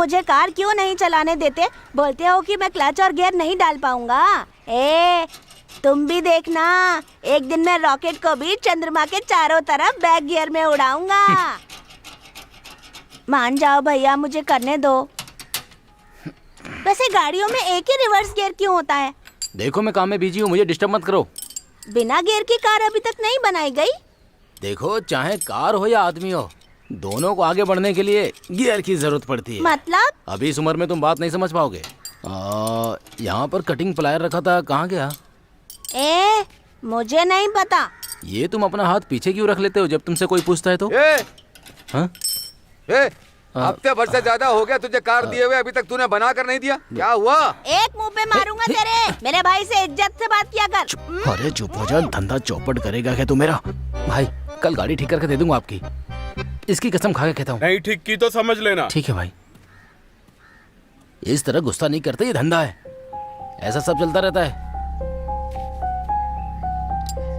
मुझे कार क्यों नहीं चलाने देते? बोलते हो कि मैं क्लच और गियर नहीं डाल पाऊंगा। तुम भी देखना, एक दिन मैं रॉकेट को भी चंद्रमा के चारों तरफ बैक गियर में उड़ाऊंगा। मान जाओ भैया, मुझे करने दो। वैसे गाड़ियों में एक ही रिवर्स गियर क्यों होता है? देखो मैं काम में बिजी हूँ, मुझे डिस्टर्ब मत करो। बिना गियर की कार अभी तक नहीं बनाई गई। देखो चाहे कार हो या आदमी हो, दोनों को आगे बढ़ने के लिए गियर की जरूरत पड़ती है। मतलब? अभी इस उम्र में तुम बात नहीं समझ पाओगे। यहाँ पर कटिंग प्लायर रखा था, कहाँ गया? मुझे नहीं पता। ये तुम अपना हाथ पीछे क्यों रख लेते हो जब तुमसे कोई पूछता है तो? हफ्ते भर से ज्यादा हो गया तुझे कार दिए हुए, अभी तक तूने बना कर नहीं दिया। क्या हुआ? एक मुंह पे मारूंगा तेरे। मेरे भाई से इज्जत से बात किया कर। अरे चुप हो जा, धंधा चौपट करेगा क्या तू मेरा? भाई कल गाड़ी ठीक करके दे दूंगा आपकी, इसकी कसम खा के कहता हूँ। नहीं ठीक की तो समझ लेना। ठीक है भाई, इस तरह गुस्सा नहीं करते, ये धंधा है, ऐसा सब चलता रहता है।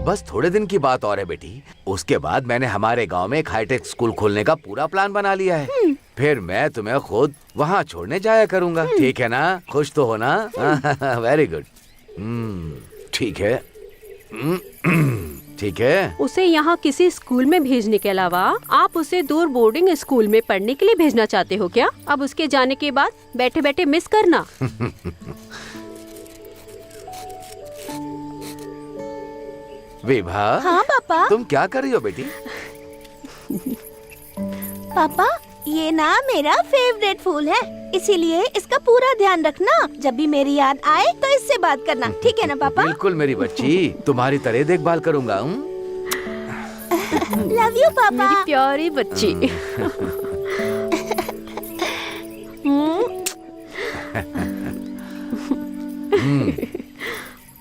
बस थोड़े दिन की बात और है बेटी, उसके बाद मैंने हमारे गांव में एक हाईटेक स्कूल खोलने का पूरा प्लान बना लिया है। फिर मैं तुम्हें खुद वहाँ छोड़ने जाया करूँगा। ठीक है ना? खुश तो हो ना? Very good. ठीक है। ठीक है। उसे यहाँ किसी स्कूल में भेजने के अलावा आप उसे दूर बोर्डिंग स्कूल में पढ़ने के लिए भेजना चाहते हो क्या? अब उसके जाने के बाद बैठे बैठे मिस करना। विभा। हाँ पापा। तुम क्या कर रही हो बेटी? पापा, ये ना मेरा फेवरेट फूल है, इसीलिए इसका पूरा ध्यान रखना। जब भी मेरी याद आए तो इससे बात करना, ठीक है ना पापा? बिल्कुल मेरी बच्ची, तुम्हारी तरह देखभाल करूंगा। लव यू पापा। मेरी प्यारी बच्ची।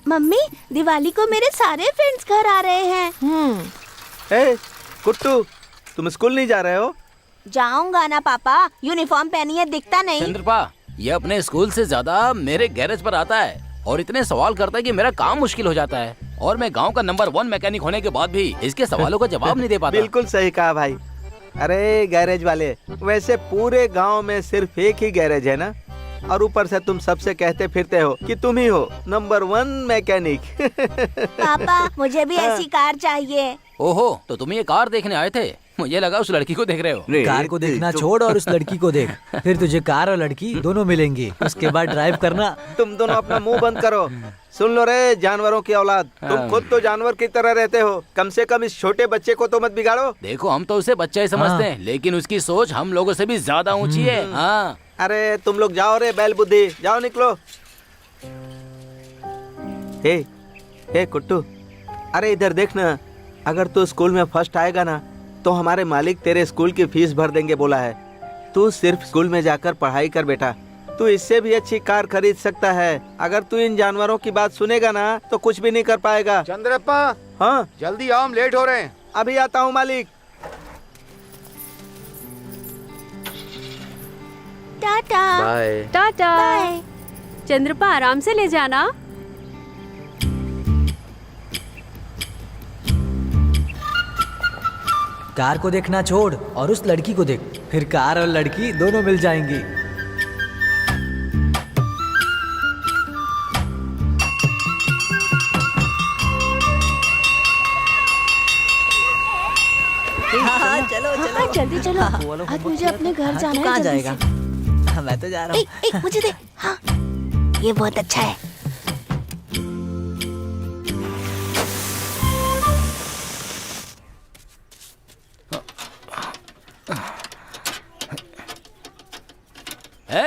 मम्मी, दिवाली को मेरे सारे फ्रेंड्स घर आ रहे हैं। कुट्टू, तुम स्कूल नहीं जा रहे हो? जाऊंगा ना पापा, यूनिफॉर्म पहनी है, दिखता नहीं। चंद्रपा, ये अपने स्कूल से ज्यादा मेरे गैरेज पर आता है और इतने सवाल करता है कि मेरा काम मुश्किल हो जाता है, और मैं गांव का नंबर 1 मैकेनिक होने के बाद भी इसके सवालों का जवाब नहीं दे पाता। बिल्कुल सही कहा भाई। अरे गैरेज वाले, वैसे पूरे गांव में सिर्फ एक ही गैरेज है ना, और ऊपर से तुम सबसे कहते फिरते हो कि तुम ही हो नंबर 1 मैकेनिक। पापा, मुझे भी ऐसी कार चाहिए। ओहो, तो तुम ये कार देखने आए थे? मुझे लगा उस लड़की को देख रहे हो। कार को देखना छोड़ और उस लड़की को देख, फिर तुझे कार और लड़की दोनों मिलेंगी, उसके बाद ड्राइव करना। तुम दोनों अपना मुंह बंद करो। सुन लो रे जानवरों की औलाद, तुम खुद तो जानवर की तरह रहते हो, कम से कम इस छोटे बच्चे को तो मत बिगाड़ो। देखो हम तो उसे बच्चा ही समझते हैं, लेकिन उसकी सोच हम लोगों से भी ज्यादा ऊंची है। हाँ। अरे तुम लोग जाओ रे बैल बुद्धि, जाओ निकलो। हे कुट्टू, अरे इधर देखना, अगर तू स्कूल में फर्स्ट आएगा ना तो हमारे मालिक तेरे स्कूल की फीस भर देंगे बोला है। तू सिर्फ स्कूल में जाकर पढ़ाई कर बेटा, तू इससे भी अच्छी कार खरीद सकता है। अगर तू इन जानवरों की बात सुनेगा ना तो कुछ भी नहीं कर पाएगा। चंद्रप्पा। हाँ जल्दी आओ, हम लेट हो रहे हैं। अभी आता हूँ मालिक। टाटा। बाय। टाटा। बाय। चंद्रपा, आराम से ले जाना। कार को देखना छोड़ और उस लड़की को देख, फिर कार और लड़की दोनों मिल जाएंगी। हाँ, चलो चलो जल्दी चलो, आज मुझे अपने घर जाना है। कहाँ जल्दी जाएगा? से। मैं तो जा रहा हूँ। मुझे दे। हाँ, ये बहुत अच्छा है।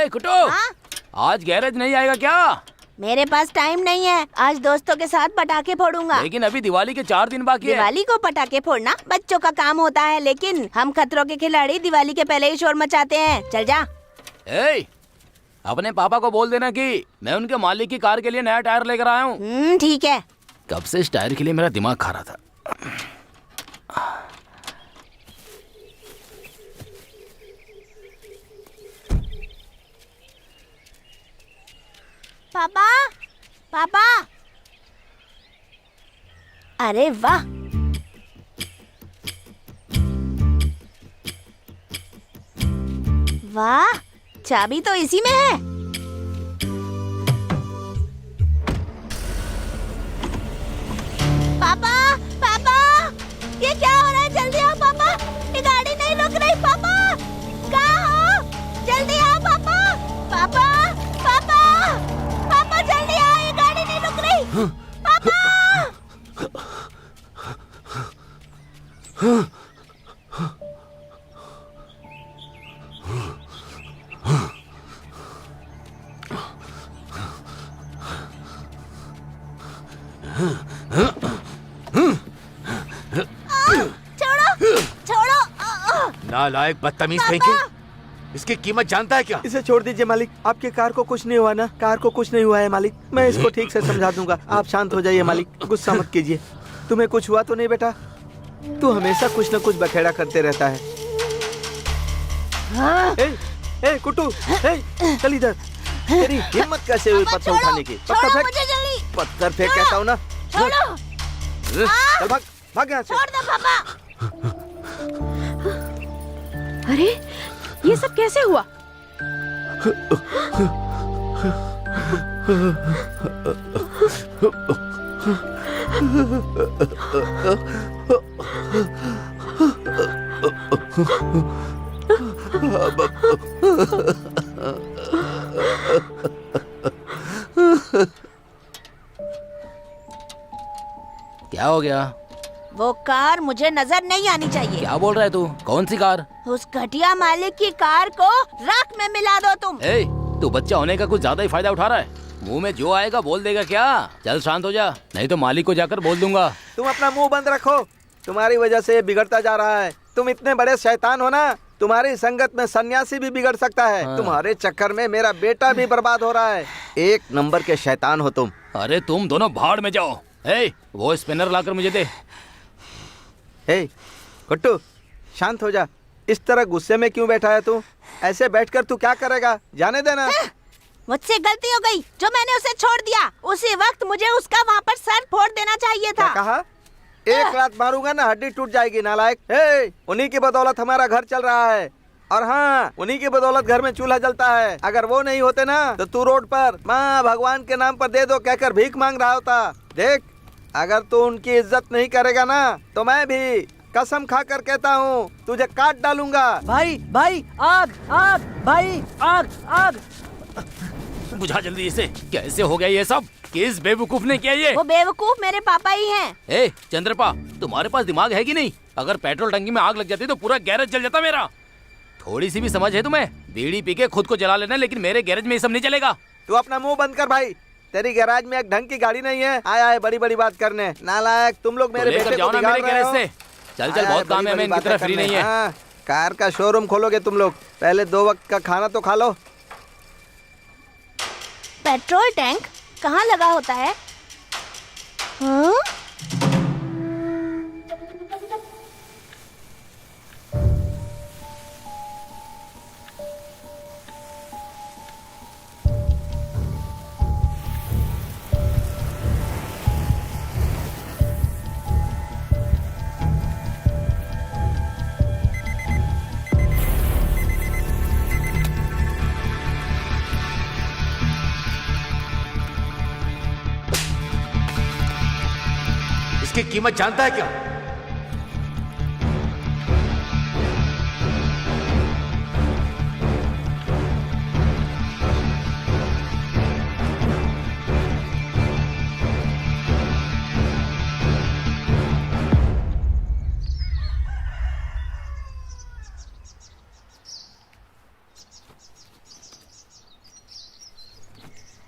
कुटो, हाँ? आज गैरेज नहीं आएगा क्या? मेरे पास टाइम नहीं है, आज दोस्तों के साथ पटाखे फोड़ूंगा। लेकिन अभी दिवाली के 4 दिन बाकी है। दिवाली को पटाखे फोड़ना बच्चों का काम होता है, लेकिन हम खतरों के खिलाड़ी दिवाली के पहले ही शोर मचाते हैं। चल जा। अपने पापा को बोल देना कि मैं उनके मालिक की कार के लिए नया टायर लेकर आया हूँ। ठीक है। कब से इस टायर के लिए मेरा दिमाग खा रहा था। पापा, पापा, अरे वाह, वाह, चाबी तो इसी में है। पापा, पापा, ये क्या हो रहा है? जल्दी आओ पापा, ये गाड़ी नहीं रुक रही। पापा, कहाँ हो? जल्दी आओ पापा, पापा, पापा, पापा जल्दी आओ, ये गाड़ी नहीं रुक रही। पापा! छोड़ो, छोड़ो। नालायक बदतमीज कहीं पापा! के। इसकी कीमत जानता है क्या? इसे छोड़ दीजिए मालिक, आपके कार को कुछ नहीं हुआ ना? कार को कुछ नहीं हुआ है मालिक, मैं इसको ठीक से समझा दूंगा। आप शांत हो जाइए मालिक, गुस्सा मत कीजिए। तुम्हें कुछ हुआ तो नहीं बेटा? तू हमेशा कुछ न कुछ बखेड़ा करते रहता है। ए कुट्टू, चल इधर। तेरी हिम्मत कैसे हुई पापा, पत्थर छोड़ो, उठाने की? पत्थर छोड़ो फेंक, मुझे जल्दी। पत्थर फेंक कहता हूँ ना। छोड़ो, चल भाग, भाग यहाँ से। छोड़ दो पापा। अरे ये सब कैसे हुआ? क्या हो गया? वो कार मुझे नजर नहीं आनी चाहिए। क्या बोल रहा है तू? कौन सी कार? उस घटिया मालिक की कार को राख में मिला दो तुम। ए, तू बच्चा होने का कुछ ज्यादा ही फायदा उठा रहा है। मुंह में जो आएगा बोल देगा क्या? चल शांत हो जा, नहीं तो मालिक को जाकर बोल दूंगा। तुम अपना मुंह बंद रखो, तुम्हारी वजह से ये बिगड़ता जा रहा है। तुम इतने बड़े शैतान हो ना, तुम्हारी संगत में सन्यासी भी बिगड़ सकता है। हाँ। तुम्हारे चक्कर में मेरा बेटा भी बर्बाद हो रहा है। एक नंबर के शैतान हो तुम। अरे तुम दोनों भाड़ में जाओ। ए, वो स्पिनर लाकर मुझे दे। हे कुट्टू, शांत हो जा। इस तरह गुस्से में क्यों बैठा है तू? ऐसे बैठकर तू क्या करेगा? जाने देना। मुझसे गलती हो गई जो मैंने उसे छोड़ दिया। उसी वक्त मुझे उसका वहाँ पर सर फोड़ देना चाहिए था। क्या कहा? एक लात मारूंगा ना हड्डी टूट जाएगी नालायक। हे, उन्हीं की बदौलत हमारा घर चल रहा है। और हाँ, उन्हीं की बदौलत घर में चूल्हा जलता है। अगर वो नहीं होते ना तो तू रोड पर माँ भगवान के नाम पर दे दो कहकर भीख मांग रहा होता। देख, अगर तू उनकी इज्जत नहीं करेगा ना तो मैं भी कसम खा कर कहता हूँ तुझे काट डालूंगा। भाई भाई आग आग, भाई आग आग। बुझा जल्दी इसे। कैसे हो गया ये सब? किस बेवकूफ ने किया ये? वो बेवकूफ मेरे पापा ही हैं। ए चंद्रपा, तुम्हारे पास दिमाग है कि नहीं? अगर पेट्रोल टंकी में आग लग जाती तो पूरा गैरेज जल जाता मेरा। थोड़ी सी भी समझ है तुम्हें? बीड़ी पी के खुद को जला लेना, लेकिन मेरे गैरेज में ये सब नहीं चलेगा। तू अपना मुंह बंद कर भाई। तेरी गैराज में एक ढंग की गाड़ी नहीं है, आया है बड़ी बड़ी बात करने। नालायक, तुम लोग मेरे लेकर बेटे जाओ को ना बिगाड़ मेरे रहे गैरेज हो। से। चल चल, बहुत काम है, मैं इनकी तरह फ्री नहीं है। हाँ, कार का शोरूम खोलोगे तुम लोग? पहले 2 वक्त का खाना तो खा लो। पेट्रोल टैंक कहाँ लगा होता है? हाँ? इसकी कीमत जानता है क्या?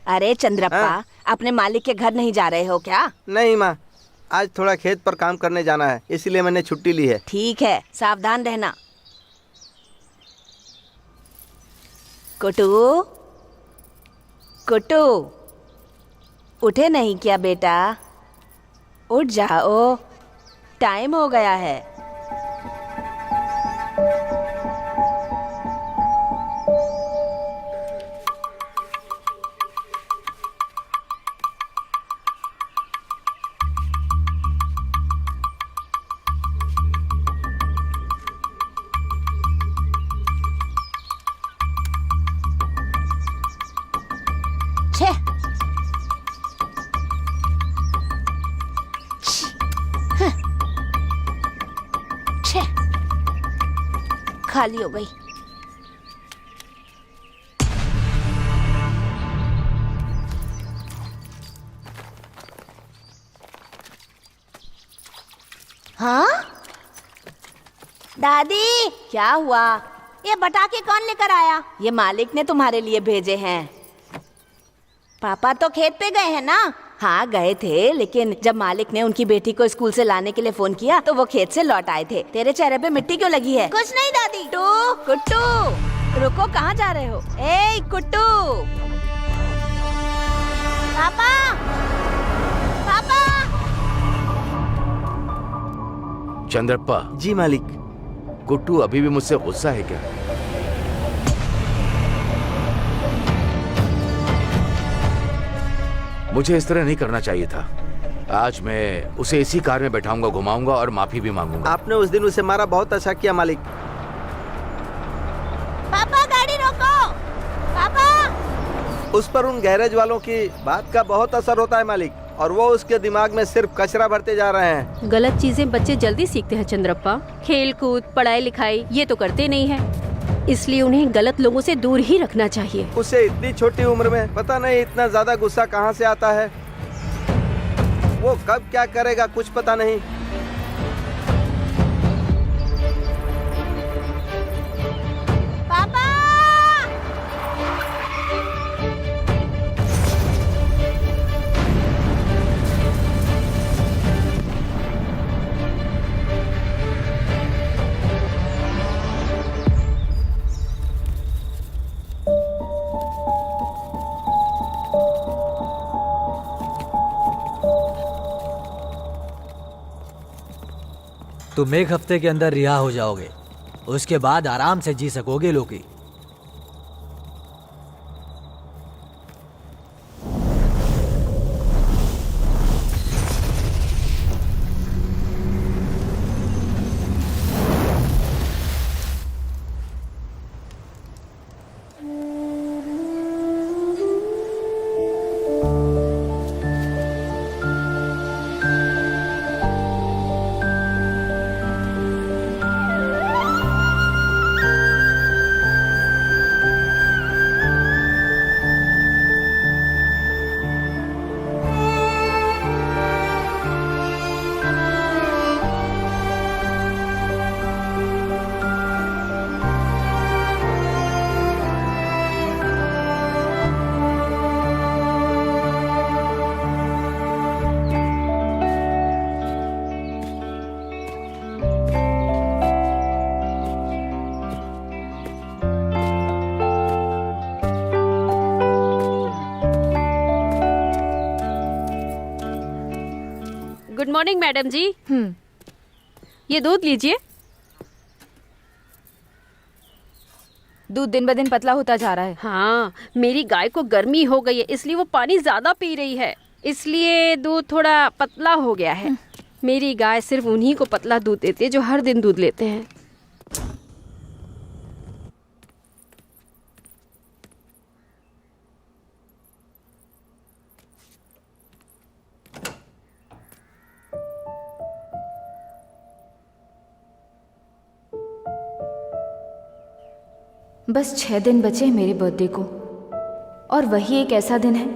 अरे चंद्रप्पा, हाँ? अपने मालिक के घर नहीं जा रहे हो क्या? नहीं माँ, आज थोड़ा खेत पर काम करने जाना है, इसलिए मैंने छुट्टी ली है। ठीक है, सावधान रहना। कुटू, कुटू, उठे नहीं क्या बेटा? उठ जाओ, टाइम हो गया है। खाली हो गई। हाँ दादी, क्या हुआ? ये पटाखे कौन लेकर आया? ये मालिक ने तुम्हारे लिए भेजे हैं। पापा तो खेत पे गए हैं ना? हाँ गए थे, लेकिन जब मालिक ने उनकी बेटी को स्कूल से लाने के लिए फोन किया तो वो खेत से लौट आए थे। तेरे चेहरे पे मिट्टी क्यों लगी है? कुछ नहीं दादी। कुट्टू रुको, कहाँ जा रहे हो? ए कुट्टू, पापा पापा। चंद्रप्पा, जी मालिक। गुड्डू अभी भी मुझसे गुस्सा है क्या? मुझे इस तरह नहीं करना चाहिए था। आज मैं उसे इसी कार में बैठाऊंगा, घुमाऊंगा और माफी भी मांगूंगा। आपने उस दिन उसे मारा, बहुत अच्छा किया मालिक। पापा गाड़ी रोको। पापा उस पर उन गैरेज वालों की बात का बहुत असर होता है मालिक, और वो उसके दिमाग में सिर्फ कचरा भरते जा रहे हैं। गलत चीजें बच्चे जल्दी सीखते हैं चंद्रप्पा। खेल कूद, पढ़ाई लिखाई ये तो करते नहीं है, इसलिए उन्हें गलत लोगों से दूर ही रखना चाहिए। उसे इतनी छोटी उम्र में पता नहीं इतना ज्यादा गुस्सा कहाँ से आता है। वो कब क्या करेगा कुछ पता नहीं। पापा तुम एक हफ्ते के अंदर रिहा हो जाओगे, उसके बाद आराम से जी सकोगे लोकी। गुड मॉर्निंग मैडम जी। ये दूध लीजिए। दूध दिन ब दिन पतला होता जा रहा है। हाँ, मेरी गाय को गर्मी हो गई है, इसलिए वो पानी ज्यादा पी रही है, इसलिए दूध थोड़ा पतला हो गया है। मेरी गाय सिर्फ उन्हीं को पतला दूध देती है जो हर दिन दूध लेते हैं। बस 6 दिन बचे हैं मेरे बर्थडे को, और वही एक ऐसा दिन है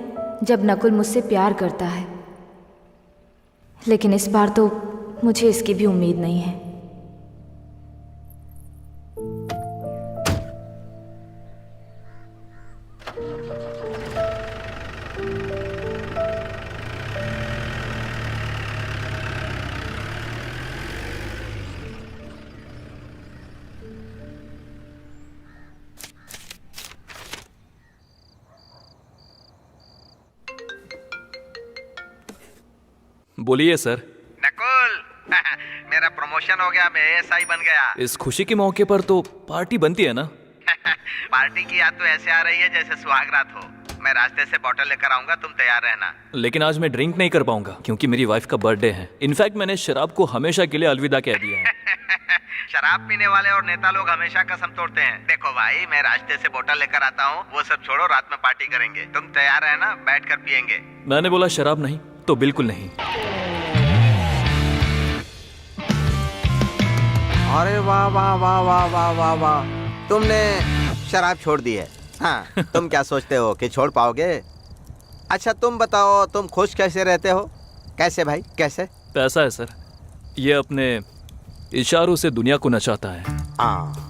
जब नकुल मुझसे प्यार करता है। लेकिन इस बार तो मुझे इसकी भी उम्मीद नहीं है। बोलिए सर। नकुल मेरा प्रमोशन हो गया, मैं एएसआई बन गया। इस खुशी के मौके पर तो पार्टी बनती है ना? पार्टी की याद तो ऐसे आ रही है जैसे सुहागरात हो। मैं रास्ते से बोतल लेकर आऊंगा, तुम तैयार रहना। लेकिन आज मैं ड्रिंक नहीं कर पाऊंगा क्योंकि मेरी वाइफ का बर्थडे है। इनफैक्ट मैंने शराब को हमेशा के लिए अलविदा कह दिया है। शराब पीने वाले और नेता लोग हमेशा कसम तोड़ते हैं। देखो भाई, मैं रास्ते से बोतल लेकर आता हूँ, वो सब छोड़ो, रात में पार्टी करेंगे। तुम तैयार रहना, बैठ कर पियेंगे। मैंने बोला शराब नहीं तो बिल्कुल नहीं। अरे वाह वाह वाह वाह वाह वाह वाह, तुमने शराब छोड़ दी है। हाँ, तुम क्या सोचते हो कि छोड़ पाओगे? अच्छा तुम बताओ, तुम खुश कैसे रहते हो? कैसे भाई, कैसे? पैसा है सर, ये अपने इशारों से दुनिया को नचाता है। हाँ,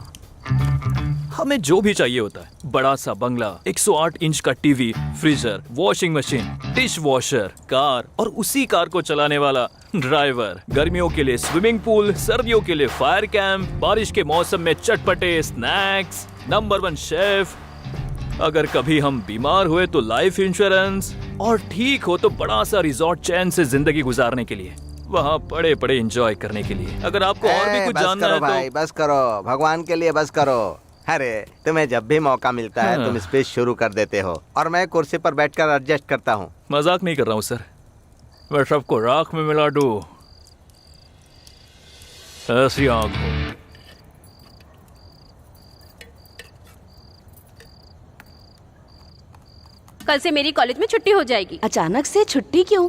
हमें जो भी चाहिए होता है, बड़ा सा बंगला, 108 इंच का TV, freezer, washing machine, dish washer, car और उसी कार को चलाने वाला ड्राइवर, गर्मियों के लिए स्विमिंग पूल, सर्दियों के लिए फायर कैंप, बारिश के मौसम में चटपटे स्नैक्स, नंबर 1 शेफ, अगर कभी हम बीमार हुए तो लाइफ इंश्योरेंस, और ठीक हो तो बड़ा सा रिजॉर्ट चैन से जिंदगी गुजारने के लिए, वहाँ पड़े पड़े एंजॉय करने के लिए। अगर आपको और भी कुछ बस जानना करो है भाई, तो बस करो, भगवान के लिए बस करो। अरे तुम्हें जब भी मौका मिलता है तुम स्पीच शुरू कर देते हो और मैं कुर्सी पर बैठकर एडजस्ट करता हूँ। मजाक नहीं कर रहा हूँ सर, मैं सबको राख में मिला दूं, ऐसी आंख हो। कल से मेरी कॉलेज में छुट्टी हो जाएगी। अचानक से छुट्टी क्यों?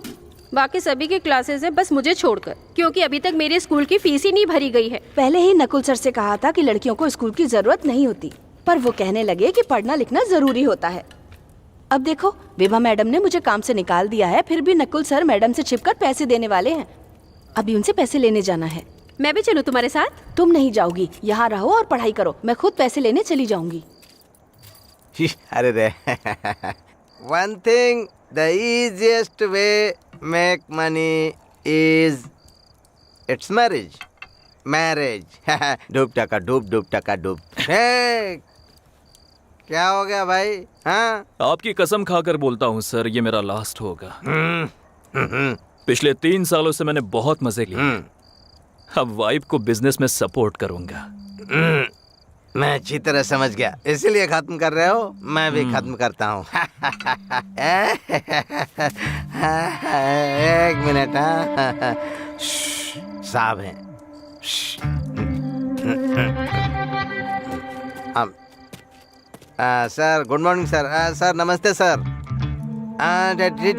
बाकी सभी की क्लासेस है, बस मुझे छोड़कर, क्योंकि अभी तक मेरे स्कूल की फीस ही नहीं भरी गई है। पहले ही नकुल सर से कहा था कि लड़कियों को स्कूल की जरूरत नहीं होती, पर वो कहने लगे कि पढ़ना लिखना जरूरी होता है। अब देखो, विभा मैडम ने मुझे काम से निकाल दिया है, फिर भी नकुल सर मैडम से छिपकर पैसे देने वाले हैं। अभी उनसे पैसे लेने जाना है। मैं भी चलूं तुम्हारे साथ? तुम नहीं जाओगी, यहाँ रहो और पढ़ाई करो, मैं खुद पैसे लेने चली जाऊंगी। अरे रे one thing, the easiest way make money is it's marriage डूब टका डूब, डूब टका डूब। क्या हो गया भाई? हाँ, आपकी कसम खाकर बोलता हूँ सर, ये मेरा लास्ट होगा। पिछले 3 सालों से मैंने बहुत मजे लिए, अब वाइफ को बिजनेस में सपोर्ट करूंगा। मैं अच्छी तरह समझ गया, इसीलिए खत्म कर रहे हो, मैं भी खत्म करता हूँ। एक मिनट, साहब हैं। Sir good morning sir. Sir नमस्ते सर।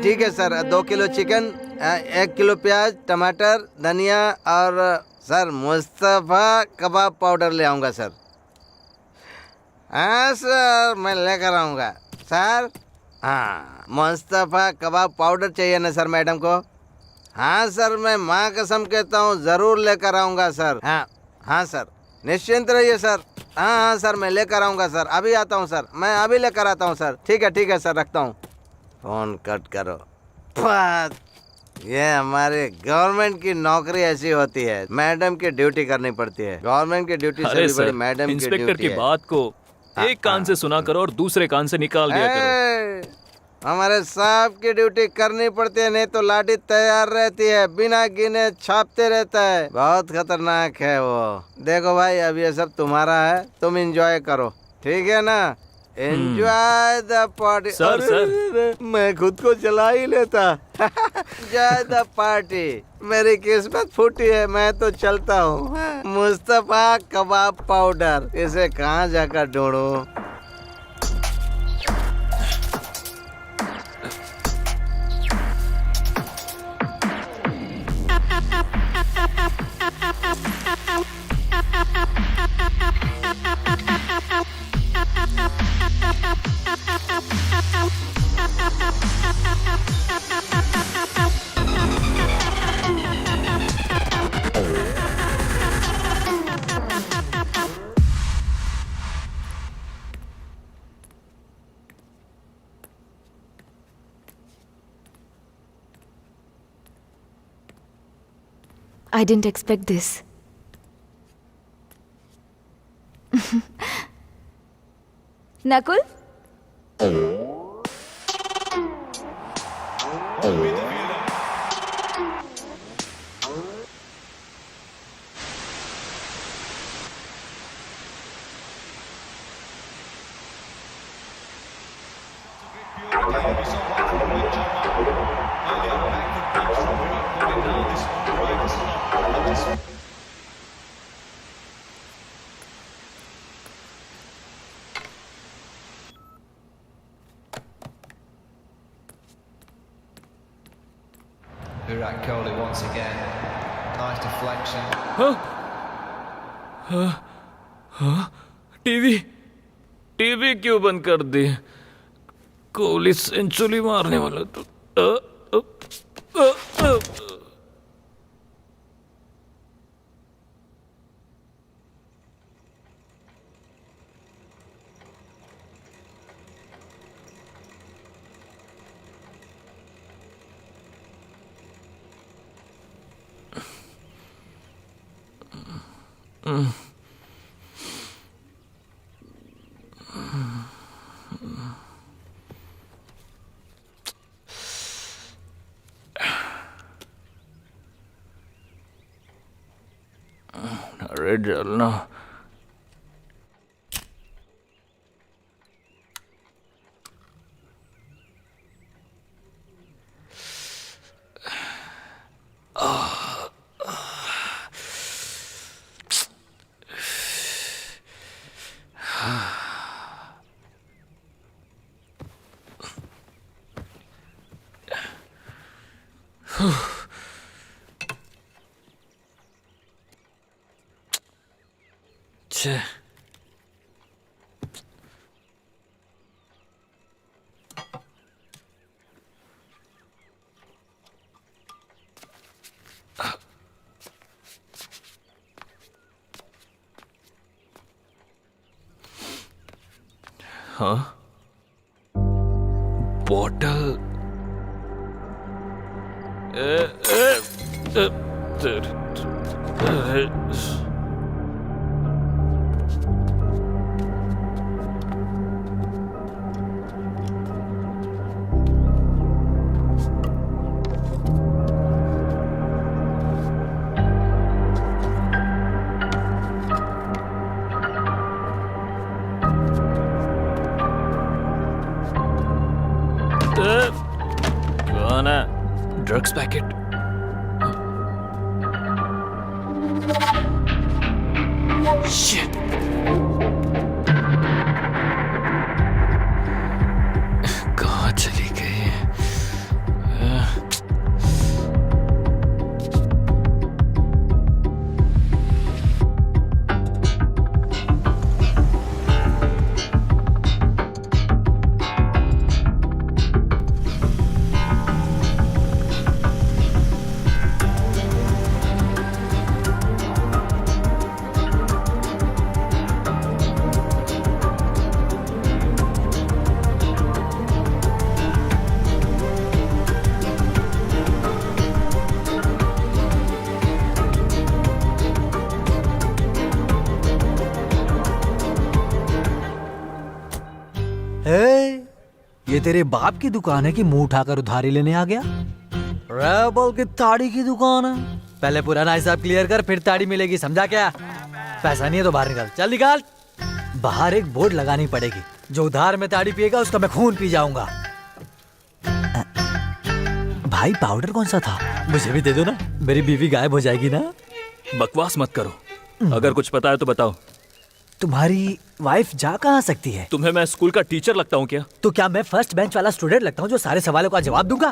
ठीक है सर, 2 किलो चिकन, 1 किलो प्याज, टमाटर, धनिया और सर मुस्तफ़ा कबाब पाउडर ले आऊँगा सर। हाँ सर, मैं लेकर आऊँगा सर। हाँ, मुस्तफ़ा कबाब पाउडर चाहिए ना सर मैडम को? हाँ सर, मैं माँ कसम कहता हूँ ज़रूर लेकर आऊँगा सर। हाँ हाँ सर, निश्चिंत रहिए सर। हाँ हाँ सर, मैं लेकर आऊँगा सर, अभी आता हूँ सर, मैं अभी लेकर आता हूँ सर। ठीक है सर, रखता हूँ। फ़ोन कट करो। ये हमारे गवर्नमेंट की नौकरी ऐसी होती है, मैडम की ड्यूटी करनी पड़ती है। गवर्नमेंट की ड्यूटी से भी बड़ी मैडम की ड्यूटी है। इंस्पेक्टर की बात को एक कान से सुना करो और दूसरे कान से निकाल दिया करो। हमारे साहब की ड्यूटी करनी पड़ती है, नहीं तो लाठी तैयार रहती है, बिना गिने छापते रहता है, बहुत खतरनाक है वो। देखो भाई, अब ये सब तुम्हारा है, तुम एंजॉय करो, ठीक है ना? Enjoy the party. सर, मैं खुद को जला ही लेता। Enjoy the party. मेरी किस्मत फूटी है, मैं तो चलता हूँ। मुस्तफ़ा कबाब पाउडर, इसे कहाँ जाकर ढूंढूं? I didn't expect this. Nakul? Virat Kohli once again. Nice deflection. TV TV क्यों बंद कर दी? कोहली सेंचुरी मारने वाला तो अरे जलना। छे हाँ बॉटल कौन है? Drugs packet. Shit. कहाँ चली गई? ये तेरे बाप की दुकान है कि मुंह उठाकर उधारी लेने आ गया? रेबल की ताड़ी की दुकान है। पहले पुराना हिसाब क्लियर कर, फिर ताड़ी मिलेगी, समझा क्या? पैसा नहीं है तो बाहर निकाल, चल निकाल। बाहर एक बोर्ड लगानी पड़ेगी, जो उधार में ताड़ी पिएगा उसका मैं खून पी जाऊंगा। भाई पाउडर कौन सा था? मुझे भी दे दो ना, मेरी बीवी गायब हो जाएगी ना। बकवास मत करो, अगर कुछ पता है तो बताओ। तुम्हारी वाइफ जा कहाँ सकती है? तुम्हें मैं स्कूल का टीचर लगता हूँ क्या? तो क्या मैं फर्स्ट बेंच वाला स्टूडेंट लगता हूँ जो सारे सवालों का जवाब दूंगा?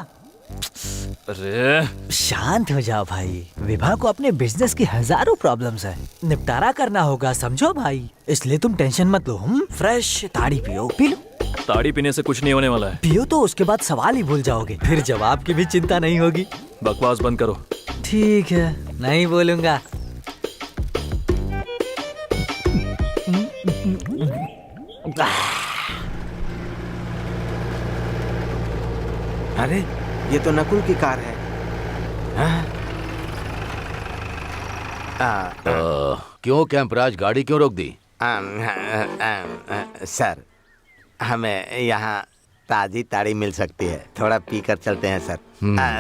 अरे शांत हो जाओ भाई, विभा को अपने बिजनेस की हजारों प्रॉब्लम्स है, निपटारा करना होगा, समझो भाई। इसलिए तुम टेंशन मत लो। फ्रेश ताड़ी पियो, पी लो। ताड़ी पीने से कुछ नहीं होने वाला है। पियो तो उसके बाद सवाल ही भूल जाओगे, फिर जवाब की भी चिंता नहीं होगी। बकवास बंद करो। ठीक है, नहीं बोलूंगा। अरे ये तो नकुल की कार है। क्यों कैंपराज, गाड़ी क्यों रोक दी? सर हमें यहाँ ताजी ताड़ी मिल सकती है, थोड़ा पी कर चलते हैं सर।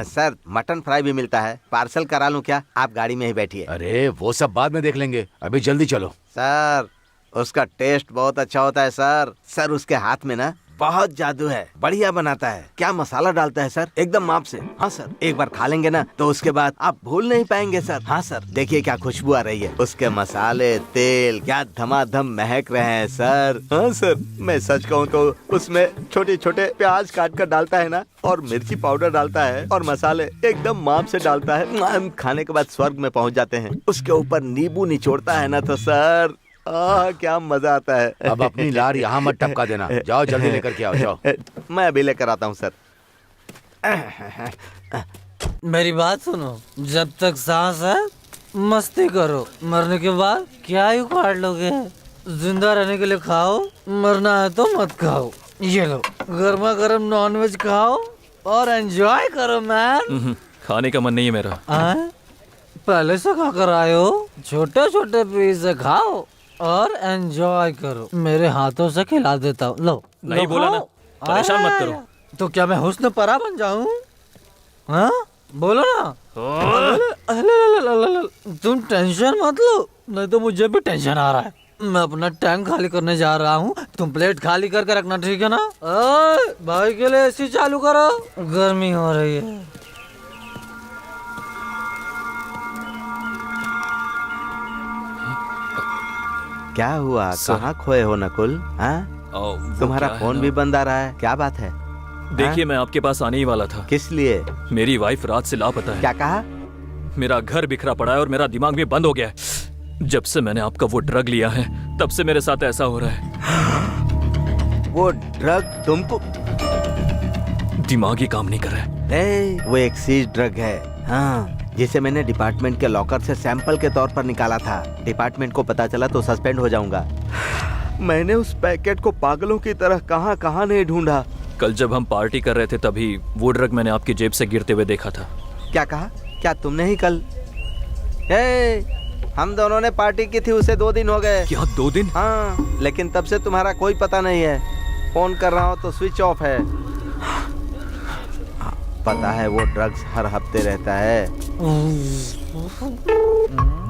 सर मटन फ्राई भी मिलता है, पार्सल करा लूँ क्या? आप गाड़ी में ही बैठिए। अरे वो सब बाद में देख लेंगे, अभी जल्दी चलो। सर उसका टेस्ट बहुत अच्छा होता है सर। सर उसके हाथ में ना बहुत जादू है, बढ़िया बनाता है। क्या मसाला डालता है सर, एकदम माप से। हाँ सर, एक बार खा लेंगे ना तो उसके बाद आप भूल नहीं पाएंगे सर। हाँ सर, देखिए क्या खुशबू आ रही है, उसके मसाले तेल क्या धमाधम महक रहे हैं सर। हाँ सर, मैं सच कहूँ तो उसमें छोटे छोटे प्याज काट कर डालता है ना, और मिर्ची पाउडर डालता है, और मसाले एकदम माप से डालता है। खाने के बाद स्वर्ग में पहुँच जाते हैं। उसके ऊपर नींबू निचोड़ता है ना तो सर क्या मजा आता है। अब अपनी लार यहाँ मत टपका देना, जाओ जल्दी लेकर के आओ, जाओ। मैं अभी लेकर आता हूँ सर। मेरी बात सुनो, जब तक सांस है मस्ती करो, मरने के बाद क्या ही उखाड़ लोगे। जिंदा रहने के लिए खाओ, मरना है तो मत खाओ। ये लो गर्मा गर्म नॉनवेज खाओ और एंजॉय करो मैन। खाने का मन नहीं है मेरा। पहले से खाकर आए हो, छोटे छोटे पीस से खाओ और एंजॉय करो। मेरे हाथों से खिला देता हूँ, लो। नहीं बोला ना, परेशान मत करो। तो क्या मैं हुस्न परा बन जाऊँ? हाँ बोलो ना। तुम टेंशन मत लो, नहीं तो मुझे भी टेंशन आ रहा है। मैं अपना टैंक खाली करने जा रहा हूँ, तुम प्लेट खाली करके रखना, ठीक है ना? भाई के लिए एसी चालू करो, गर्मी हो रही है। क्या हुआ, कहाँ खोए हो नकुल? हाँ, तुम्हारा फोन भी बंद आ रहा है, क्या बात है? देखिए, मैं आपके पास आने ही वाला था। किस लिए? मेरी वाइफ रात से लापता है। क्या कहा? मेरा घर बिखरा पड़ा है और मेरा दिमाग भी बंद हो गया है। जब से मैंने आपका वो ड्रग लिया है तब से मेरे साथ ऐसा हो रहा है। वो ड्रग तुमको? दिमाग ही काम नहीं कर रहा है। वो एक सीज ड्रग है, हाँ, जिसे मैंने डिपार्टमेंट के लॉकर से सैंपल के तौर पर निकाला था। डिपार्टमेंट को पता चला तो सस्पेंड हो जाऊंगा। मैंने उस पैकेट को पागलों की तरह कहाँ कहाँ नहीं ढूंढा। कल जब हम पार्टी कर रहे थे तभी वो ड्रग मैंने आपकी जेब से गिरते हुए देखा था। क्या कहा? क्या तुमने ही कल? हम दोनों ने पार्टी की थी, उसे 2 दिन हो गए। क्या 2 दिन? हाँ, लेकिन तब से तुम्हारा कोई पता नहीं है। फोन कर रहा हूँ तो स्विच ऑफ है। पता है वो ड्रग्स हर हफ्ते रहता है।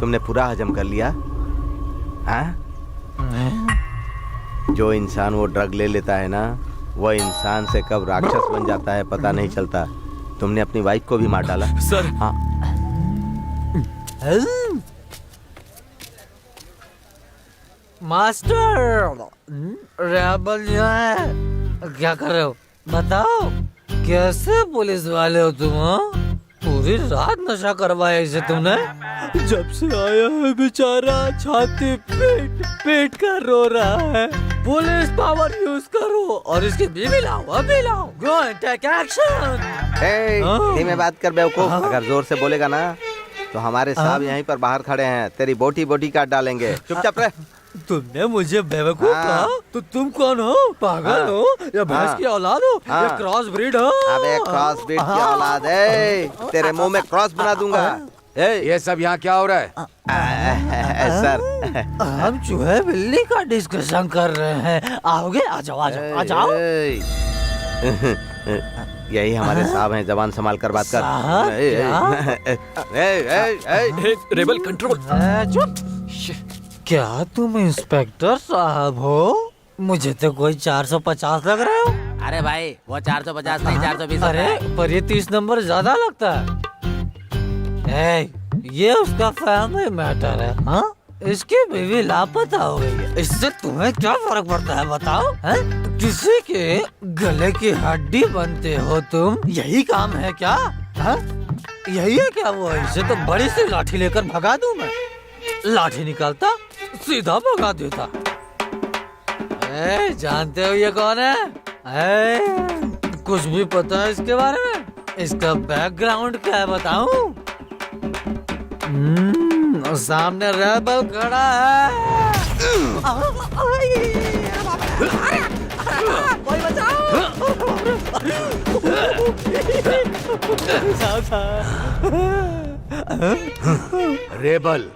तुमने पूरा हजम कर लिया? हाँ? जो इंसान वो ड्रग ले लेता है ना, वो इंसान से कब राक्षस बन जाता है पता नहीं चलता। तुमने अपनी वाइफ को भी मार डाला। सर। हाँ। मास्टर, रेबल यहाँ है, क्या कर रहे हो बताओ? कैसे पुलिस वाले हो तुम? पूरी रात नशा करवाया इसे तुमने? जब से आया है बेचारा छाती पेट पेट कर रो रहा है। पुलिस पावर यूज करो और इसकी बीवी लाओ, अभी लाओ। Go and take action. धीमे बात कर बेवकूफ। अगर जोर से बोलेगा ना तो हमारे साहब यहीं पर बाहर खड़े हैं, तेरी बोटी बोटी काट डालेंगे। चुपचाप रह। तुमने मुझे बेवकूफ कहा? तो तुम कौन हो? पागल हो या भैंस की औलाद हो या क्रॉस ब्रीड हो? अबे क्रॉस ब्रीड की औलाद है, तेरे मुंह में क्रॉस बना दूंगा। ये सब यहाँ क्या हो रहा है? सर, हम चूहे बिल्ली का डिस्कशन कर रहे हैं। आओगे? आ जाओ, आ जाओ, आ जाओ। यही हमारे साहब हैं, जबान संभाल कर बात कर। Rebel control. चुप। क्या तुम इंस्पेक्टर साहब हो? मुझे तो कोई 450 लग रहे हो। अरे भाई, वो 450 नहीं, 420। अरे पर ये 30 नंबर ज्यादा लगता है। ये उसका फैमिली मैटर है। हाँ, इसकी बीवी लापता हो गई है, इससे तुम्हें क्या फर्क पड़ता है बताओ? है? किसी के गले की हड्डी बनते हो तुम, यही काम है क्या? है? यही है क्या वो? इसे तो बड़ी सी लाठी लेकर भगा दूं मैं। लाठी निकालता, सीधा भगा देता। जानते हो ये कौन है? कुछ भी पता है इसके बारे में? इसका बैकग्राउंड क्या है बताऊं? सामने रेबल खड़ा है। कोई बचाओ। रेबल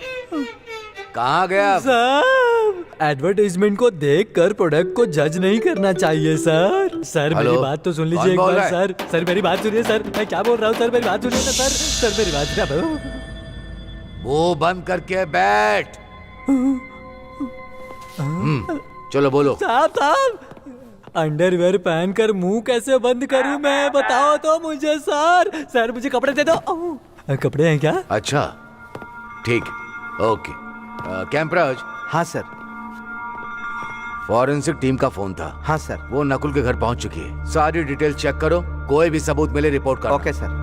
कहाँ गया? साहब, एडवर्टाइजमेंट को देखकर प्रोडक्ट को जज नहीं करना चाहिए सर। सर मेरी बात तो सुन लीजिए एक बार। सर मेरी बात सुनिए सर, मैं क्या बोल रहा हूँ सर, मेरी बात सुनिए ना सर मेरी बात सुनिए। मुंह बंद करके बैठ। चलो बोलो। साहब, अंडरवेयर पहनकर मुंह कैसे बंद करूं मैं, बताओ तो मुझे सर। सर मुझे कपड़े दे दो। कपड़े हैं क्या? अच्छा ठीक, ओके। कैंपराज। हाँ सर। फॉरेंसिक टीम का फोन था। हाँ सर। वो नकुल के घर पहुंच चुकी है। सारी डिटेल चेक करो, कोई भी सबूत मिले रिपोर्ट करो। Okay sir.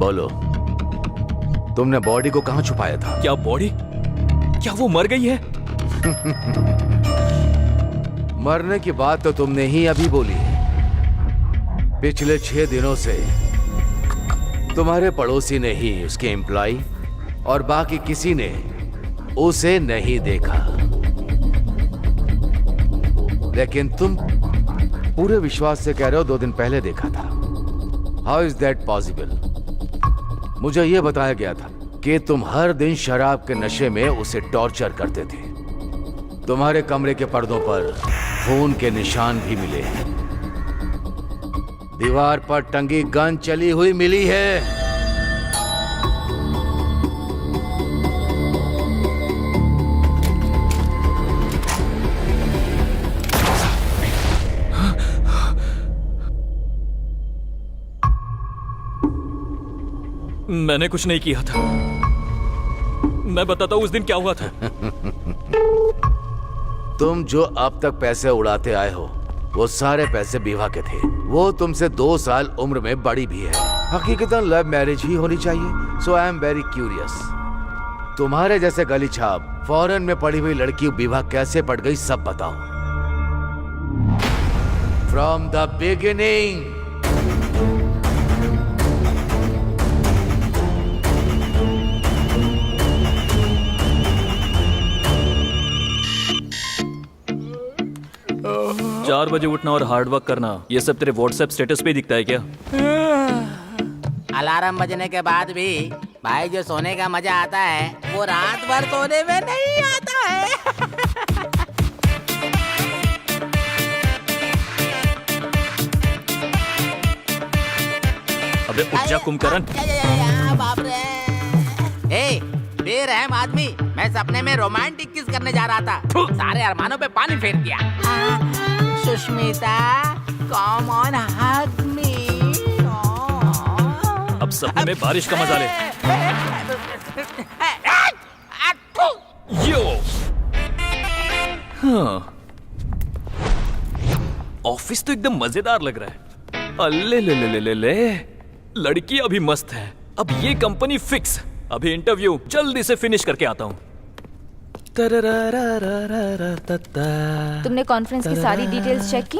बोलो, तुमने बॉडी को कहाँ छुपाया था? क्या बॉडी? क्या वो मर गई है? मरने की बात तो तुमने ही अभी बोली है। पिछले 6 दिनों से तुम्हारे पड़ोसी ने ही उसके एम्प्लॉय और बाकी किसी ने उसे नहीं देखा, लेकिन तुम पूरे विश्वास से कह रहे हो 2 दिन पहले देखा था। How is that possible? मुझे यह बताया गया था कि तुम हर दिन शराब के नशे में उसे टॉर्चर करते थे। तुम्हारे कमरे के पर्दों पर खून के निशान भी मिले हैं। दीवार पर टंगी गन चली हुई मिली है। मैंने कुछ नहीं किया था। मैं बताता हूं उस दिन क्या हुआ था। तुम जो अब तक पैसे उड़ाते आए हो वो सारे पैसे विवाह के थे। वो तुमसे 2 साल उम्र में बड़ी भी है। हकीकतन लव मैरिज ही होनी चाहिए। सो आई एम वेरी क्यूरियस, तुम्हारे जैसे गली छाप फॉरेन में पड़ी हुई लड़की विवाह कैसे पड़ गई, सब बताओ। From the beginning. चार बजे उठना और हार्ड वर्क करना, ये सब तेरे व्हाट्सएप स्टेटस पे दिखता है क्या? अलार्म बजने के बाद भी भाई जो सोने का मजा आता है वो रात भर सोने में नहीं आता है। अबे उठ जा कुंभकर्ण। बाप रे। ए, बेरहम आदमी, मैं सपने में रोमांटिक किस करने जा रहा था, सारे अरमानों पे पानी फेर दिया। सुष्मिता, कम ऑन हग मी। अब सपने में बारिश का मजा ले। यो। हाँ। ऑफिस तो एकदम मजेदार लग रहा है। अल्ले ले ले ले ले ले। लड़की अभी मस्त है। अब ये कंपनी फिक्स। अभी इंटरव्यू जल्दी से फिनिश करके आता हूँ। तुमने कॉन्फ्रेंस की सारी डिटेल्स चेक की?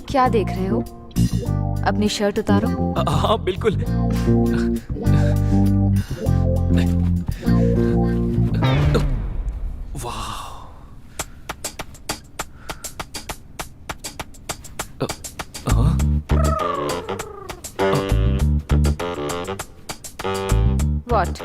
क्या देख रहे हो? अपनी शर्ट उतारो। हाँ बिल्कुल। वाह। What?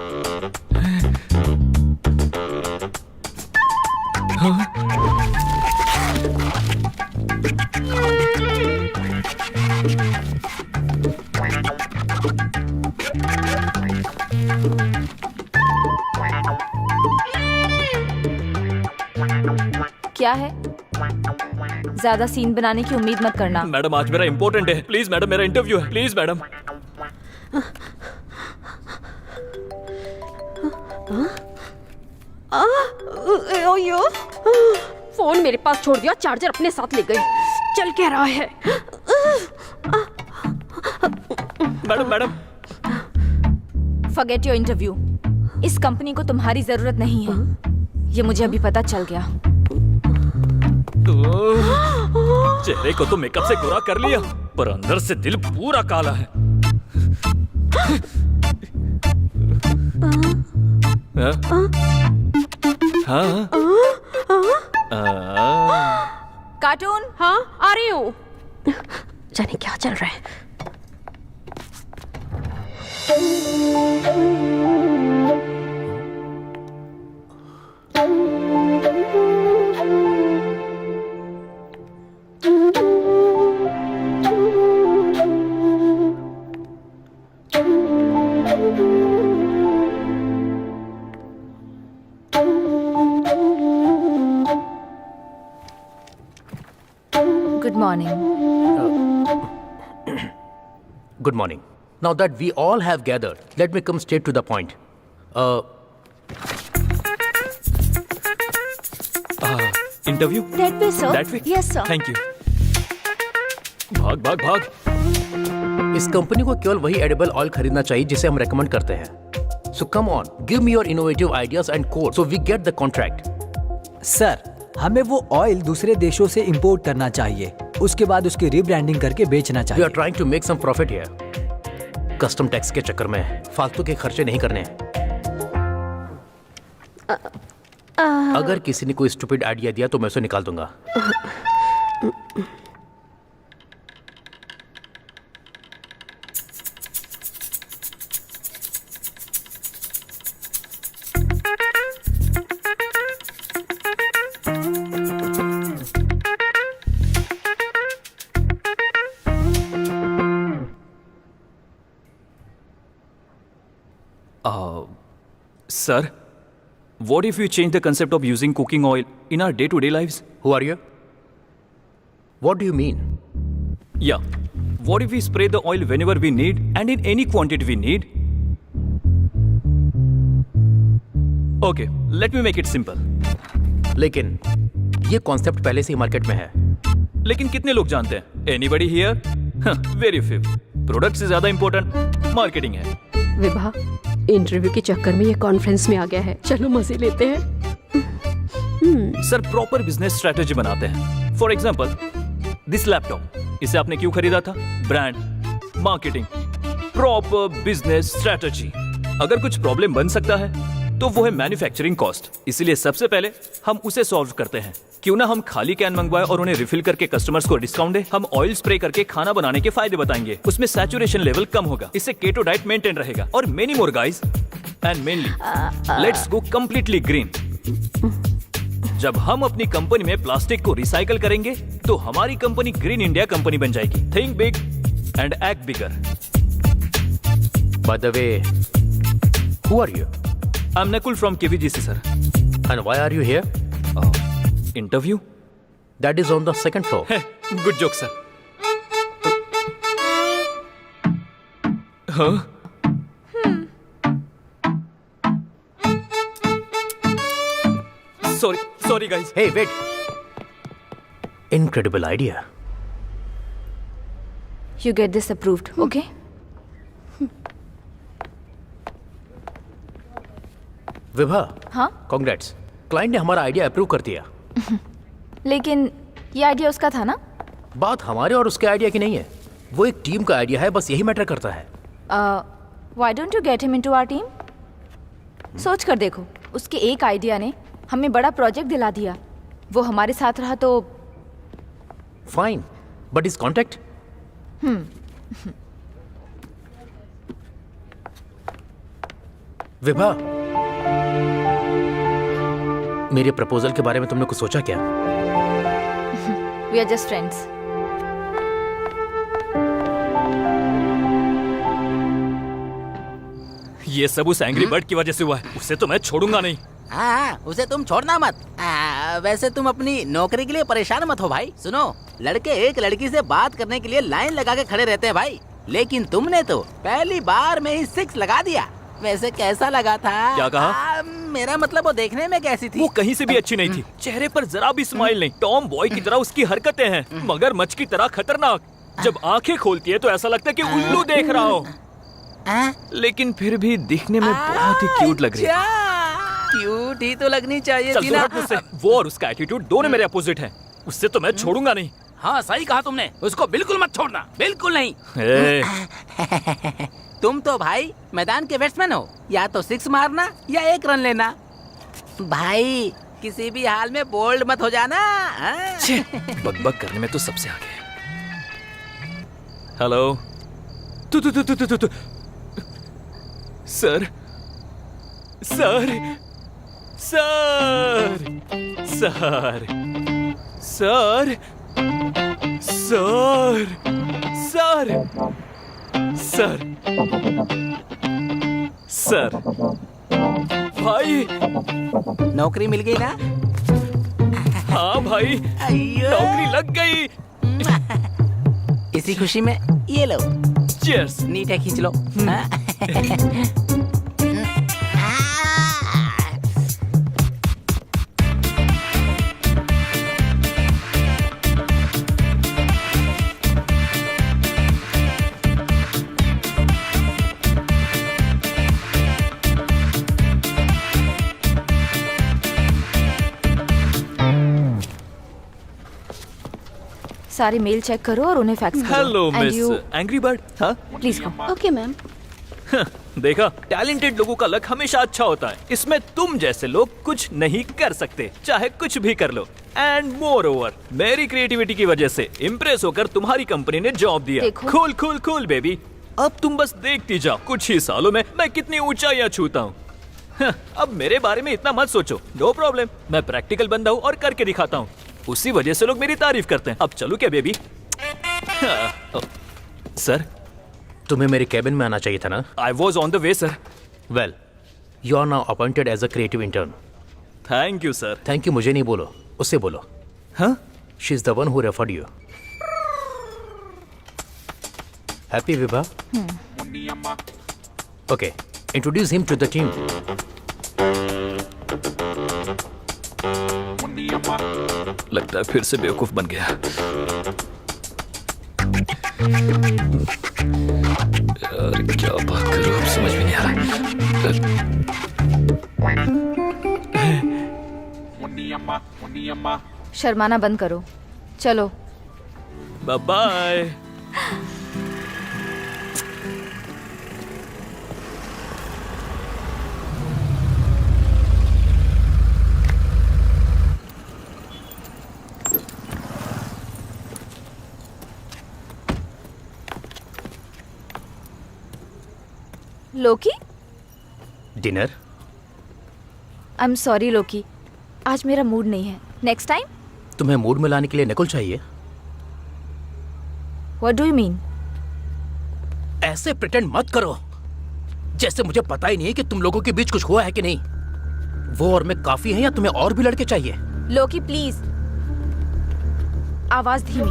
क्या है? ज्यादा सीन बनाने की उम्मीद मत करना। मैडम आज मेरा इंपॉर्टेंट है, प्लीज मैडम, मेरा इंटरव्यू है, प्लीज मैडम। ओयो, फोन मेरे पास छोड़ दिया, चार्जर अपने साथ ले गई। चल क्या रहा है? Madam madam forget your interview. इस कंपनी को तुम्हारी जरूरत नहीं है, ये मुझे अभी पता चल गया। चेहरे को तो मेकअप से गोरा कर लिया, पर अंदर से दिल पूरा काला है। हाँ? कार्टून। हाँ आ रही हूँ। जाने क्या चल रहा है। Good morning. Good morning. Now that we all have gathered, let me come straight to the point. Interview That way, sir. That way? Yes, sir. Thank you. भाग भाग भाग। इस कंपनी को केवल वही एडिबल ऑयल खरीदना चाहिए जिसे हम रेकमेंड करते हैं। So come on, give me your innovative ideas and code so we get the contract. Sir, हमें वो ऑयल दूसरे देशों से इंपोर्ट करना चाहिए, उसके बाद उसकी रीब्रांडिंग करके बेचना We चाहिए। are trying to make some profit here. Custom tax के चक्कर में फालतू के खर्चे नहीं करने। अगर किसी ने कोई स्टूपिड आइडिया दिया तो मैं उसे निकाल दूंगा। Sir, what if we change the concept of using cooking oil in our day-to-day lives? Who are you? What do you mean? Yeah. What if we spray the oil whenever we need and in any quantity we need? Okay, let me make it simple. लेकिन ये concept पहले से ही market में है। लेकिन कितने लोग जानते हैं? Anybody here? Very few. Product से ज्यादा इंपॉर्टेंट मार्केटिंग है। विभा, इंटरव्यू के चक्कर में ये कॉन्फ्रेंस में आ गया है, चलो मजे लेते हैं। सर प्रॉपर बिजनेस स्ट्रेटेजी बनाते हैं। फॉर एग्जाम्पल दिस लैपटॉप, इसे आपने क्यों खरीदा था? Brand, marketing, proper business strategy. अगर कुछ प्रॉब्लम बन सकता है तो वो है मैन्युफैक्चरिंग कॉस्ट, इसीलिए सबसे पहले हम उसे सॉल्व करते हैं। क्यों ना हम खाली कैन मंगवाए और उन्हें रिफिल करके कस्टमर्स को डिस्काउंट दे। हम ऑयल स्प्रे करके खाना बनाने के फायदे बताएंगे, उसमें सैचुरेशन लेवल कम होगा, इससे केटो डाइट मेंटेन रहेगा और many more guys. And mainly let's go completely green. जब हम अपनी कंपनी में प्लास्टिक को रिसाइकल करेंगे तो हमारी कंपनी ग्रीन इंडिया कंपनी बन जाएगी। Think big and act bigger. By the way, who are you? I am Nakul from KVGC sir. And why are you here? Interview? That is on the second floor. Good joke sir. हाँ? Sorry guys. Hey, wait. Incredible idea. You get this approved, okay? Vibha, हाँ, congrats. Client ने हमारा idea approve कर दिया। लेकिन ये idea उसका था ना? बात हमारे और उसके आइडिया की नहीं है, वो एक टीम का आइडिया है, बस यही मैटर करता है। Why don't you get him into our team? सोच कर देखो, उसके एक आइडिया ने हमें बड़ा प्रोजेक्ट दिला दिया। वो हमारे साथ रहा तो fine, but is contact? Vibha, मेरे प्रपोजल के बारे में तुमने कुछ सोचा क्या? We are just friends. ये सब उस एंग्री बर्ड की वजह से हुआ है, उसे तो मैं छोड़ूंगा नहीं। हाँ, उसे तुम छोड़ना मत। वैसे तुम अपनी नौकरी के लिए परेशान मत हो भाई। सुनो, लड़के एक लड़की से बात करने के लिए लाइन लगा के खड़े रहते हैं भाई। लेकिन तुमने तो पहली बार में ही 6 लगा दिया। वैसे कैसा लगा था? क्या कहा? मेरा मतलब वो देखने में कैसी थी? वो कहीं से भी अच्छी नहीं थी। चेहरे पर जरा भी स्माइल नहीं। टॉम बॉय की तरह उसकी हरकतें हैं, मगर मच्छ की तरह खतरनाक। जब आंखें खोलती है तो ऐसा लगता है कि उल्लू देख रहा हो। लेकिन फिर भी दिखने में बहुत ही क्यूट लग रही है। क्यूट ही तो लगनी चाहिए चल थी तू ना। हट मुझसे। वो और उसका एटीट्यूड दोनों मेरे अपोजिट हैं। उससे तो मैं छोड़ूंगा नहीं। हाँ सही कहा तुमने, उसको बिल्कुल मत छोड़ना, बिल्कुल नहीं। ए, तुम तो भाई मैदान के बैट्समैन हो, या तो 6 मारना या 1 रन लेना। भाई किसी भी हाल में बोल्ड मत हो जाना। हाँ? छे, बकबक करने में तो सबसे आगे है। हेलो, तू sir sir sir sir sir sir sir sir sir भाई। नौकरी मिल गई ना? हाँ भाई, नौकरी लग गई। इसी खुशी में ये लो, चीयर्स। नीचे खींच लो। हाँ? सारे मेल चेक करो और उन्हें फैक्स करो। Hello And miss you- angry bird. हाँ प्लीज गो। Okay ma'am. देखा, टैलेंटेड लोगों का लक हमेशा अच्छा होता है। इसमें तुम जैसे लोग कुछ नहीं कर सकते, चाहे कुछ भी कर लो। एंड मोर ओवर, मेरी क्रिएटिविटी की वजह से इम्प्रेस होकर तुम्हारी कंपनी ने जॉब दिया। देखो। Cool cool cool baby. अब तुम बस देखती जाओ, कुछ ही सालों में मैं कितनी ऊंचाइयां छूता हूँ। अब मेरे बारे में इतना मत सोचो। नो प्रॉब्लम, मैं प्रैक्टिकल बंदा हूँ और करके दिखाता हूँ। उसी वजह से लोग मेरी तारीफ करते हैं। अब चलूं क्या बेबी? सर, तुम्हें मेरे कैबिन में आना चाहिए था ना। I was on the way sir. Well, you are now appointed as a creative intern. Thank you sir. Thank you मुझे नहीं बोलो, उससे बोलो। हाँ, she is the one who referred you. Happy Vibha. Okay, introduce him to the team. लगता है फिर से बेवकूफ बन गया। यार क्या बात करूं, अब समझ में नहीं आ रहा। शर्माना बंद करो, चलो। Bye bye. Loki, dinner. I am sorry Loki, आज मेरा मूड नहीं है। Next time. तुम्हें मूड में लाने के लिए निकुल चाहिए। What do you mean? ऐसे प्रिटेंड मत करो जैसे मुझे पता ही नहीं है कि तुम लोगों के बीच कुछ हुआ है कि नहीं। वो और मैं काफी है या तुम्हें और भी लड़के चाहिए? लोकी प्लीज, आवाज धीमी।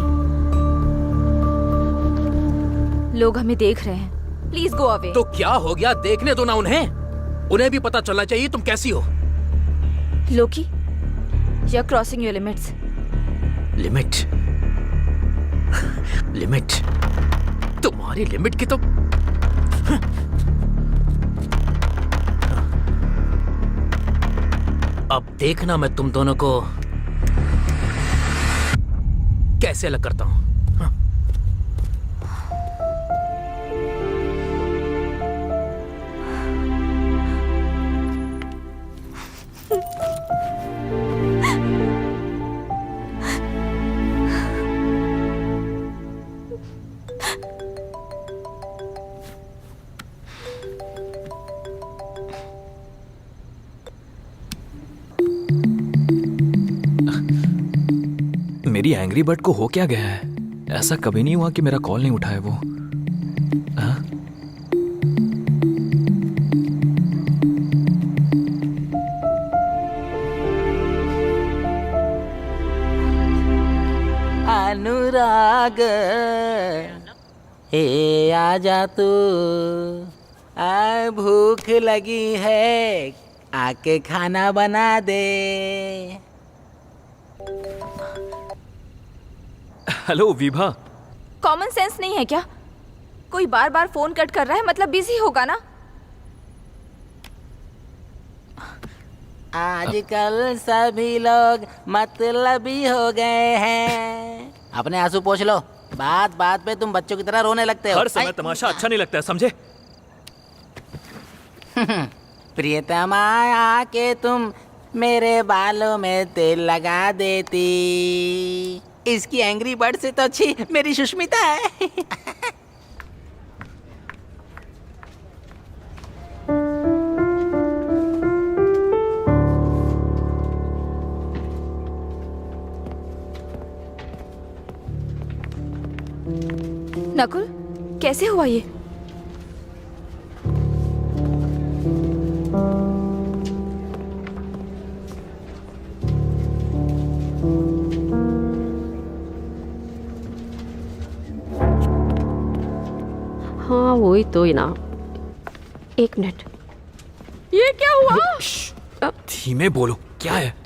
लोग हमें देख रहे हैं, प्लीज गो अवे। तो क्या हो गया, देखने दो ना उन्हें। उन्हें भी पता चलना चाहिए तुम कैसी हो। Loki, you are crossing your limits. Limit? Limit? तुम्हारी लिमिट की तो अब देखना मैं तुम दोनों को कैसे अलग करता हूं। मेरी एंग्री बर्ड को हो क्या गया है? ऐसा कभी नहीं हुआ कि मेरा कॉल नहीं उठाया वो। हाँ? अनुराग ए आजा तू, आ भूख लगी है, आके खाना बना दे। हेलो विभा। कॉमन सेंस नहीं है क्या? कोई बार बार फोन कट कर रहा है, मतलब बिजी होगा ना। आजकल सभी लोग मतलबी हो गए हैं। अपने आंसू पोंछ लो, बात बात पे तुम बच्चों की तरह रोने लगते हो। हर समय तमाशा अच्छा नहीं लगता है, समझे? प्रियतमा, आके तुम मेरे बालों में तेल लगा देती। इसकी एंग्री बर्ड से तो अच्छी मेरी सुष्मिता है। नकुल, कैसे हुआ ये? हाँ वही तो ही ना। एक मिनट, ये क्या हुआ? धीमे बोलो, क्या है?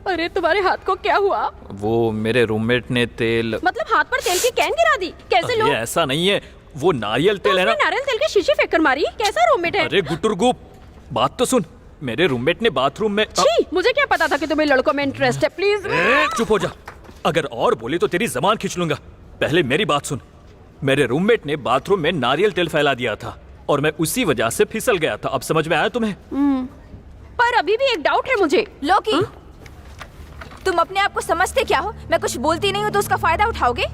अरे तुम्हारे हाथ को क्या हुआ? वो मेरे रूममेट ने तेल। मतलब हाथ पर तेल की कैन गिरा दी? कैसे ये लोग? ऐसा नहीं है, वो नारियल तो तेल है ना। उसने नारियल तेल की शीशी फेंक कर मारी? कैसा रूममेट है? अरे गुटुरगुप, बात तो सुन। मेरे रूममेट ने बाथरूम में छी, मुझे क्या पता था कि तुम्हें लड़कों में इंटरेस्ट है। प्लीज चुप हो जा। अगर और बोली तो तेरी जबान खींच लूंगा। पहले मेरी बात सुन। मेरे रूममेट ने बाथरूम में नारियल तेल फैला दिया था और मैं उसी वजह से फिसल गया था। अब समझ में आया तुम्हें? पर अभी भी एक डाउट है मुझे। लोकी, तुम अपने आप को समझते क्या हो? मैं कुछ बोलती नहीं हूँ तो उसका फायदा उठाओगे?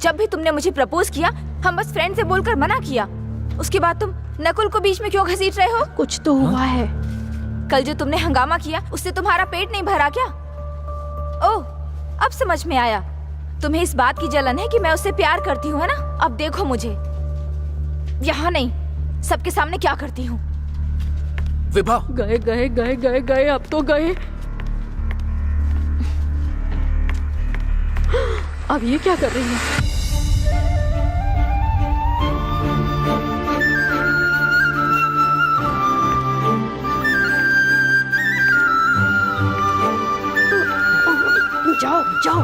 जब भी तुमने मुझे प्रपोज किया, हम बस फ्रेंड से बोलकर मना किया। उसके बाद तुम नकुल को बीच में क्यों घसीट रहे हो? कुछ तो हुआ है। कल जो तुमने हंगामा किया, उससे तुम्हारा पेट नहीं भरा क्या? ओह, अब समझ में आया। तुम्हें इस बात की जलन है कि मैं उससे प्यार करती हूँ, है ना? अब देखो मुझे, यहाँ नहीं, सबके सामने क्या करती हूँ। विभा, गए गए गए गए गए, अब तो गए। अब ये क्या कर रही है? जाओ जाओ।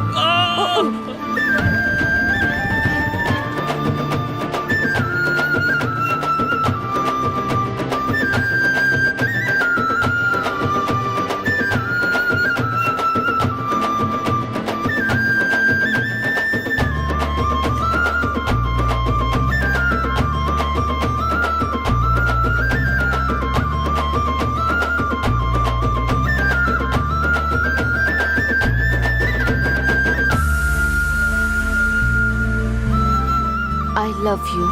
I love you.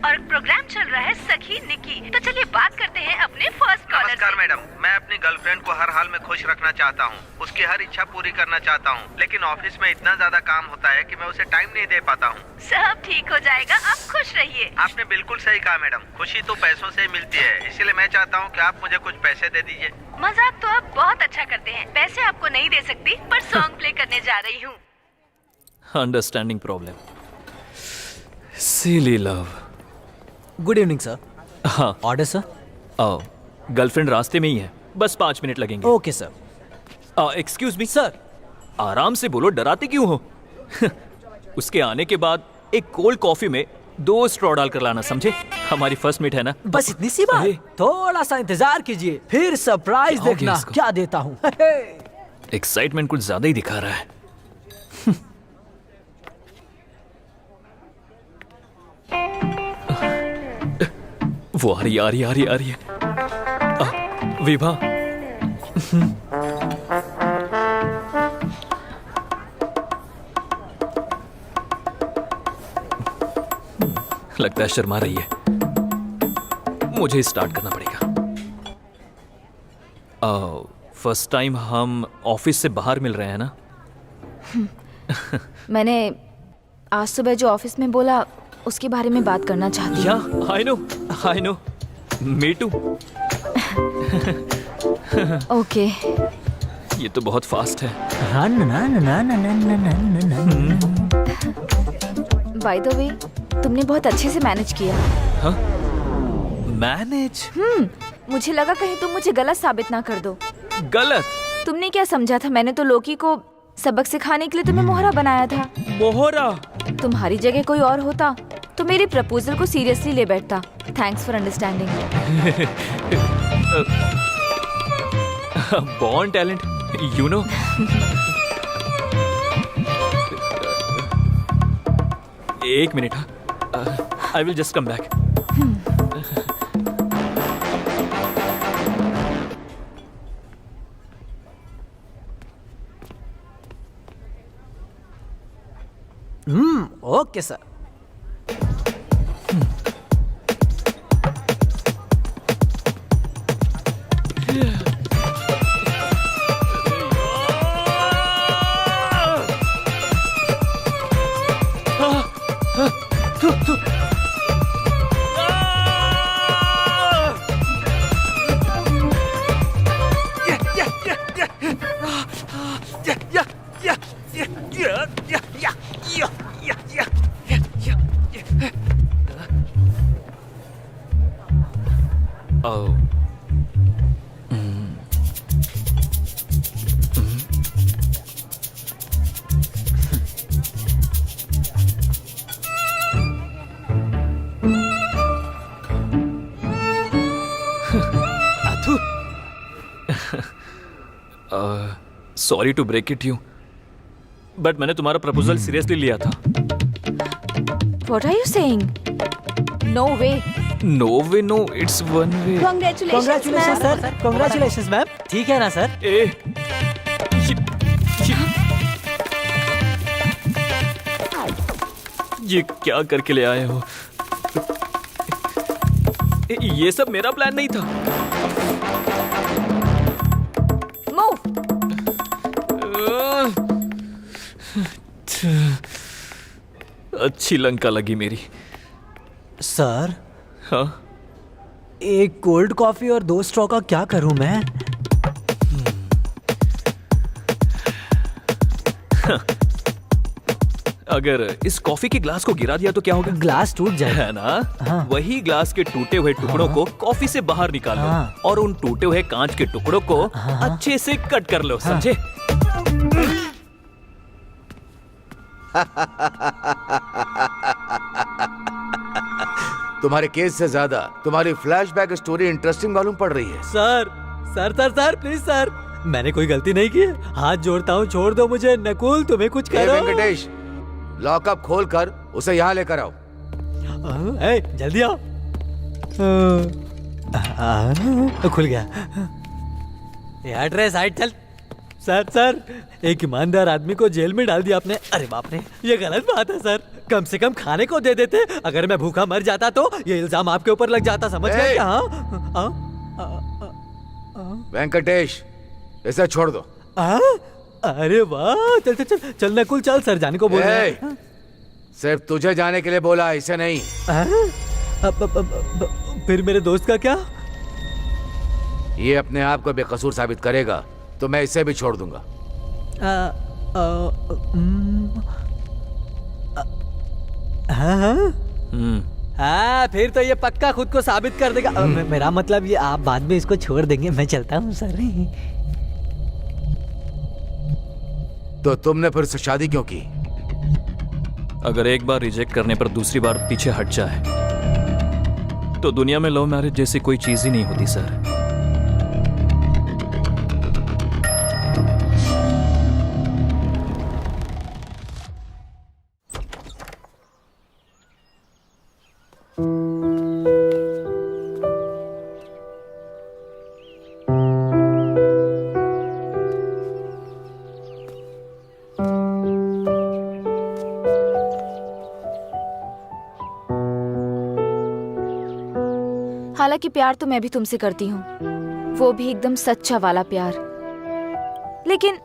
और प्रोग्राम चल रहा है सखी निकी। तो चलिए बात करते हैं अपने फर्स्ट कॉलर से। नमस्कार मैडम, मैं अपनी गर्लफ्रेंड को हर हाल में खुश रखना चाहता हूँ, उसकी हर इच्छा पूरी करना चाहता हूँ, लेकिन ऑफिस में इतना ज्यादा काम होता है कि मैं उसे टाइम नहीं दे पाता हूँ। सब ठीक हो जाएगा, आप खुश रहिए। आपने बिल्कुल सही कहा मैडम, खुशी तो पैसों से ही मिलती है, इसलिए मैं चाहता हूँ कि आप मुझे कुछ पैसे दे दीजिए। मजाक तो आप बहुत अच्छा करते हैं, पैसे आपको नहीं दे सकती, पर सॉन्ग प्ले करने जा रही हूँ। Understanding problem. Silly love. Good evening sir. हाँ, ऑर्डर सर। आओ, गर्लफ्रेंड रास्ते में ही है, बस 5 मिनट लगेंगे। Okay sir. Excuse me sir. आराम से बोलो, डराते क्यों हो? उसके आने के बाद एक कोल्ड कॉफी में 2 स्ट्रॉ डाल कर लाना, समझे? हमारी फर्स्ट मीट है ना। बस इतनी सी बात। थोड़ा सा इंतजार कीजिए, फिर सरप्राइज देखना क्या देता हूँ। एक्साइटमेंट कुछ ज्यादा ही दिखा रहा है। वो आ रही है। विभा। लगता है शर्मा रही है। मुझे स्टार्ट करना पड़ेगा। फर्स्ट टाइम हम ऑफिस से बाहर मिल रहे हैं ना? मैंने आज सुबह जो ऑफिस में बोला उसके बारे में बात करना चाहती या हूँ। I know me too. Okay. ये तो बहुत फास्ट है। बाय द वे, तुमने बहुत अच्छे से मैनेज किया। हाँ? मैनेज? मुझे लगा कहीं तुम मुझे गलत साबित ना कर दो। गलत? तुमने क्या समझा था? मैंने तो लोकी को सबक सिखाने के लिए तुम्हें मोहरा बनाया था। मोहरा? तुम्हारी जगह कोई और होता तो मेरे प्रपोजल को सीरियसली ले बैठता। Thanks for understanding. Born talent, you know. एक minute, I will just come back. Okay sir. Sorry to break it you, but मैंने तुम्हारा प्रपोजल सीरियसली लिया था। What are you saying? No way. No way no, it's one way. Congratulation sir, congratulation ma'am. ठीक है ना sir? ये क्या करके ले आए हो? ये सब मेरा प्लान नहीं था। अच्छी लंका लगी मेरी। सर, हाँ? एक कोल्ड कॉफी और 2 स्ट्रॉ का क्या करूं मैं? अगर इस कॉफी के ग्लास को गिरा दिया तो क्या होगा? ग्लास टूट जाएगा। है ना? हाँ। वही ग्लास के टूटे हुए टुकड़ों को कॉफी से बाहर निकालो, हाँ। और उन टूटे हुए कांच के टुकड़ों को अच्छे से कट कर लो, समझे? तुम्हारे केस से ज्यादा तुम्हारी फ्लैशबैक स्टोरी इंटरेस्टिंग मालूम पड़ रही है। Sir sir sir sir please sir, मैंने कोई गलती नहीं की। हाथ जोड़ता हूँ, छोड़ दो मुझे। नकुल, तुम्हें कुछ करो। वेंकटेश, लॉकअप खोल कर उसे यहाँ लेकर आओ। जल्दी आओ। खुल गया। एड्रेस साइड चल। सर, एक ईमानदार आदमी को जेल में डाल दिया आपने। अरे बाप रे, ये गलत बात है सर। कम से कम खाने को दे देते। अगर मैं भूखा मर जाता तो ये इल्जाम आपके ऊपर लग जाता, समझ गए क्या? वेंकटेश, इसे छोड़ दो। अरे वाह, चल चल चल चल नकुल, चल सर जाने को बोल रहे हैं। सिर्फ तुझे जाने के लिए बोला, इसे नहीं। फिर मेरे दोस्त का क्या? ये अपने आप को बेकसूर साबित करेगा तो मैं इसे भी छोड़ दूंगा। हाँ, फिर तो ये पक्का खुद को साबित कर देगा। मेरा मतलब ये आप बाद में इसको छोड़ देंगे। मैं चलता हूँ सर। तो तुमने फिर से शादी क्यों की? अगर एक बार रिजेक्ट करने पर दूसरी बार पीछे हट जाए तो दुनिया में लव मैरिज जैसी कोई चीज ही नहीं होती सर। हालांकि प्यार तो मैं भी तुमसे करती हूँ, वो भी एकदम सच्चा वाला प्यार। लेकिन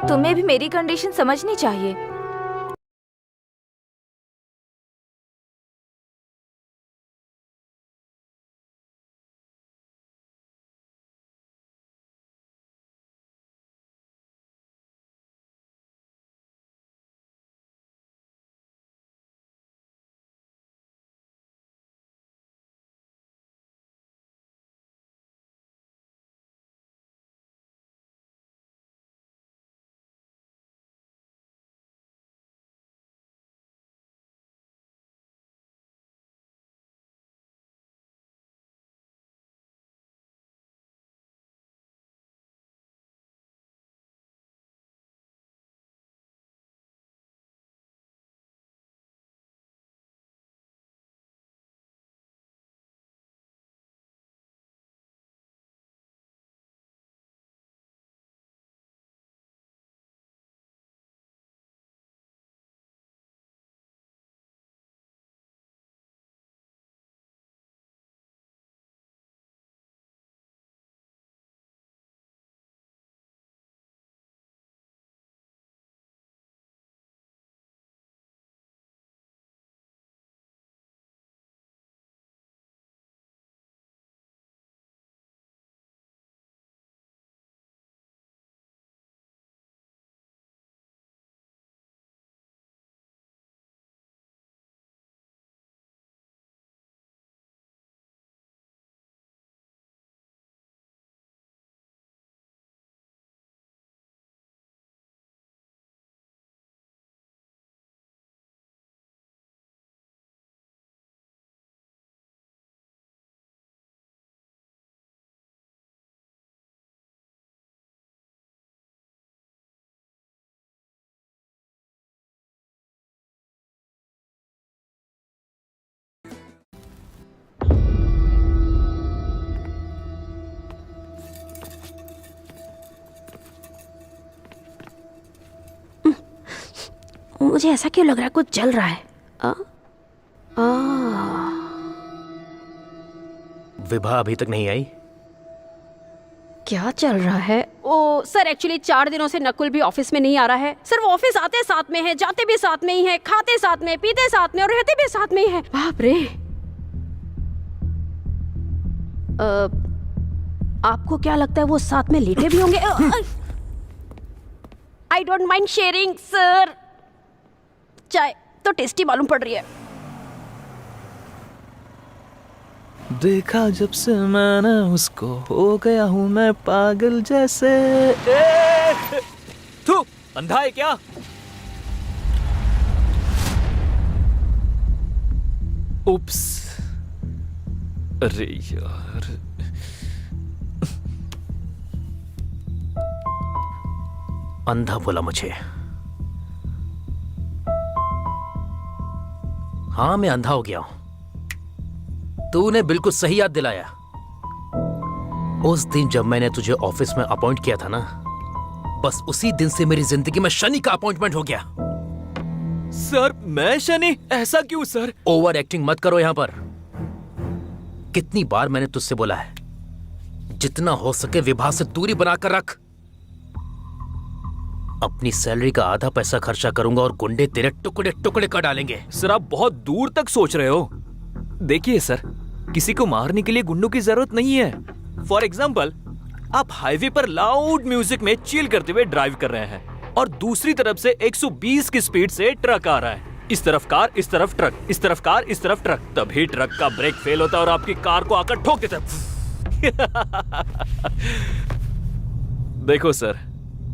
तुम्हें भी मेरी कंडीशन समझनी चाहिए। मुझे ऐसा क्यों लग रहा है कुछ चल रहा है? विभा अभी तक नहीं आई? क्या चल रहा है? ओ सर, एक्चुअली 4 दिनों से नकुल भी ऑफिस में नहीं आ रहा है सर। वो ऑफिस आते साथ में है, जाते भी साथ में ही है, खाते साथ में, पीते साथ में और रहते भी साथ में ही है। बाप रे। आपको क्या लगता है वो साथ में लेटे भी होंगे? I don't mind sharing sir. चाय तो टेस्टी मालूम पड़ रही है। देखा जब से मैंने उसको, हो गया हूँ मैं पागल जैसे। तू अंधा है क्या? उप्स, अरे यार। अंधा बोला मुझे। हाँ, मैं अंधा हो गया हूं। तूने बिल्कुल सही याद दिलाया। उस दिन जब मैंने तुझे ऑफिस में अपॉइंट किया था ना, बस उसी दिन से मेरी जिंदगी में शनि का अपॉइंटमेंट हो गया। सर, मैं शनि? ऐसा क्यों सर? ओवर एक्टिंग मत करो यहां पर। कितनी बार मैंने तुझसे बोला है, जितना हो सके विभा से दूरी बनाकर रख। अपनी सैलरी का आधा पैसा खर्चा करूंगा और गुंडे तेरे टुकड़े टुकड़े कर डालेंगे। सर, आप बहुत दूर तक सोच रहे हो। देखिए सर, किसी को मारने के लिए गुंडों की जरूरत नहीं है। फॉर एग्जाम्पल, आप हाईवे पर लाउड म्यूजिक में चिल करते हुए ड्राइव कर रहे हैं और दूसरी तरफ से 120 की स्पीड से ट्रक आ रहा है। इस तरफ कार, इस तरफ ट्रक, इस तरफ कार, इस तरफ ट्रक। तभी ट्रक का ब्रेक फेल होता है और आपकी कार को आकर ठोक देता है। देखो सर,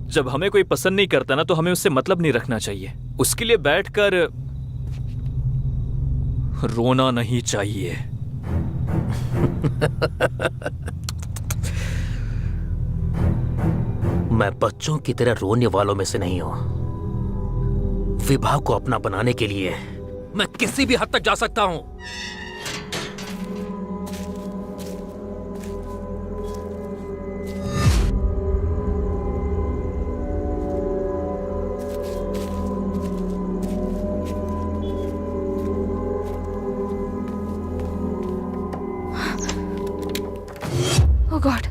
जब हमें कोई पसंद नहीं करता ना, तो हमें उससे मतलब नहीं रखना चाहिए। उसके लिए बैठकर रोना नहीं चाहिए। मैं बच्चों की तरह रोने वालों में से नहीं हूं। विभा को अपना बनाने के लिए मैं किसी भी हद तक जा सकता हूं। ओह गॉड।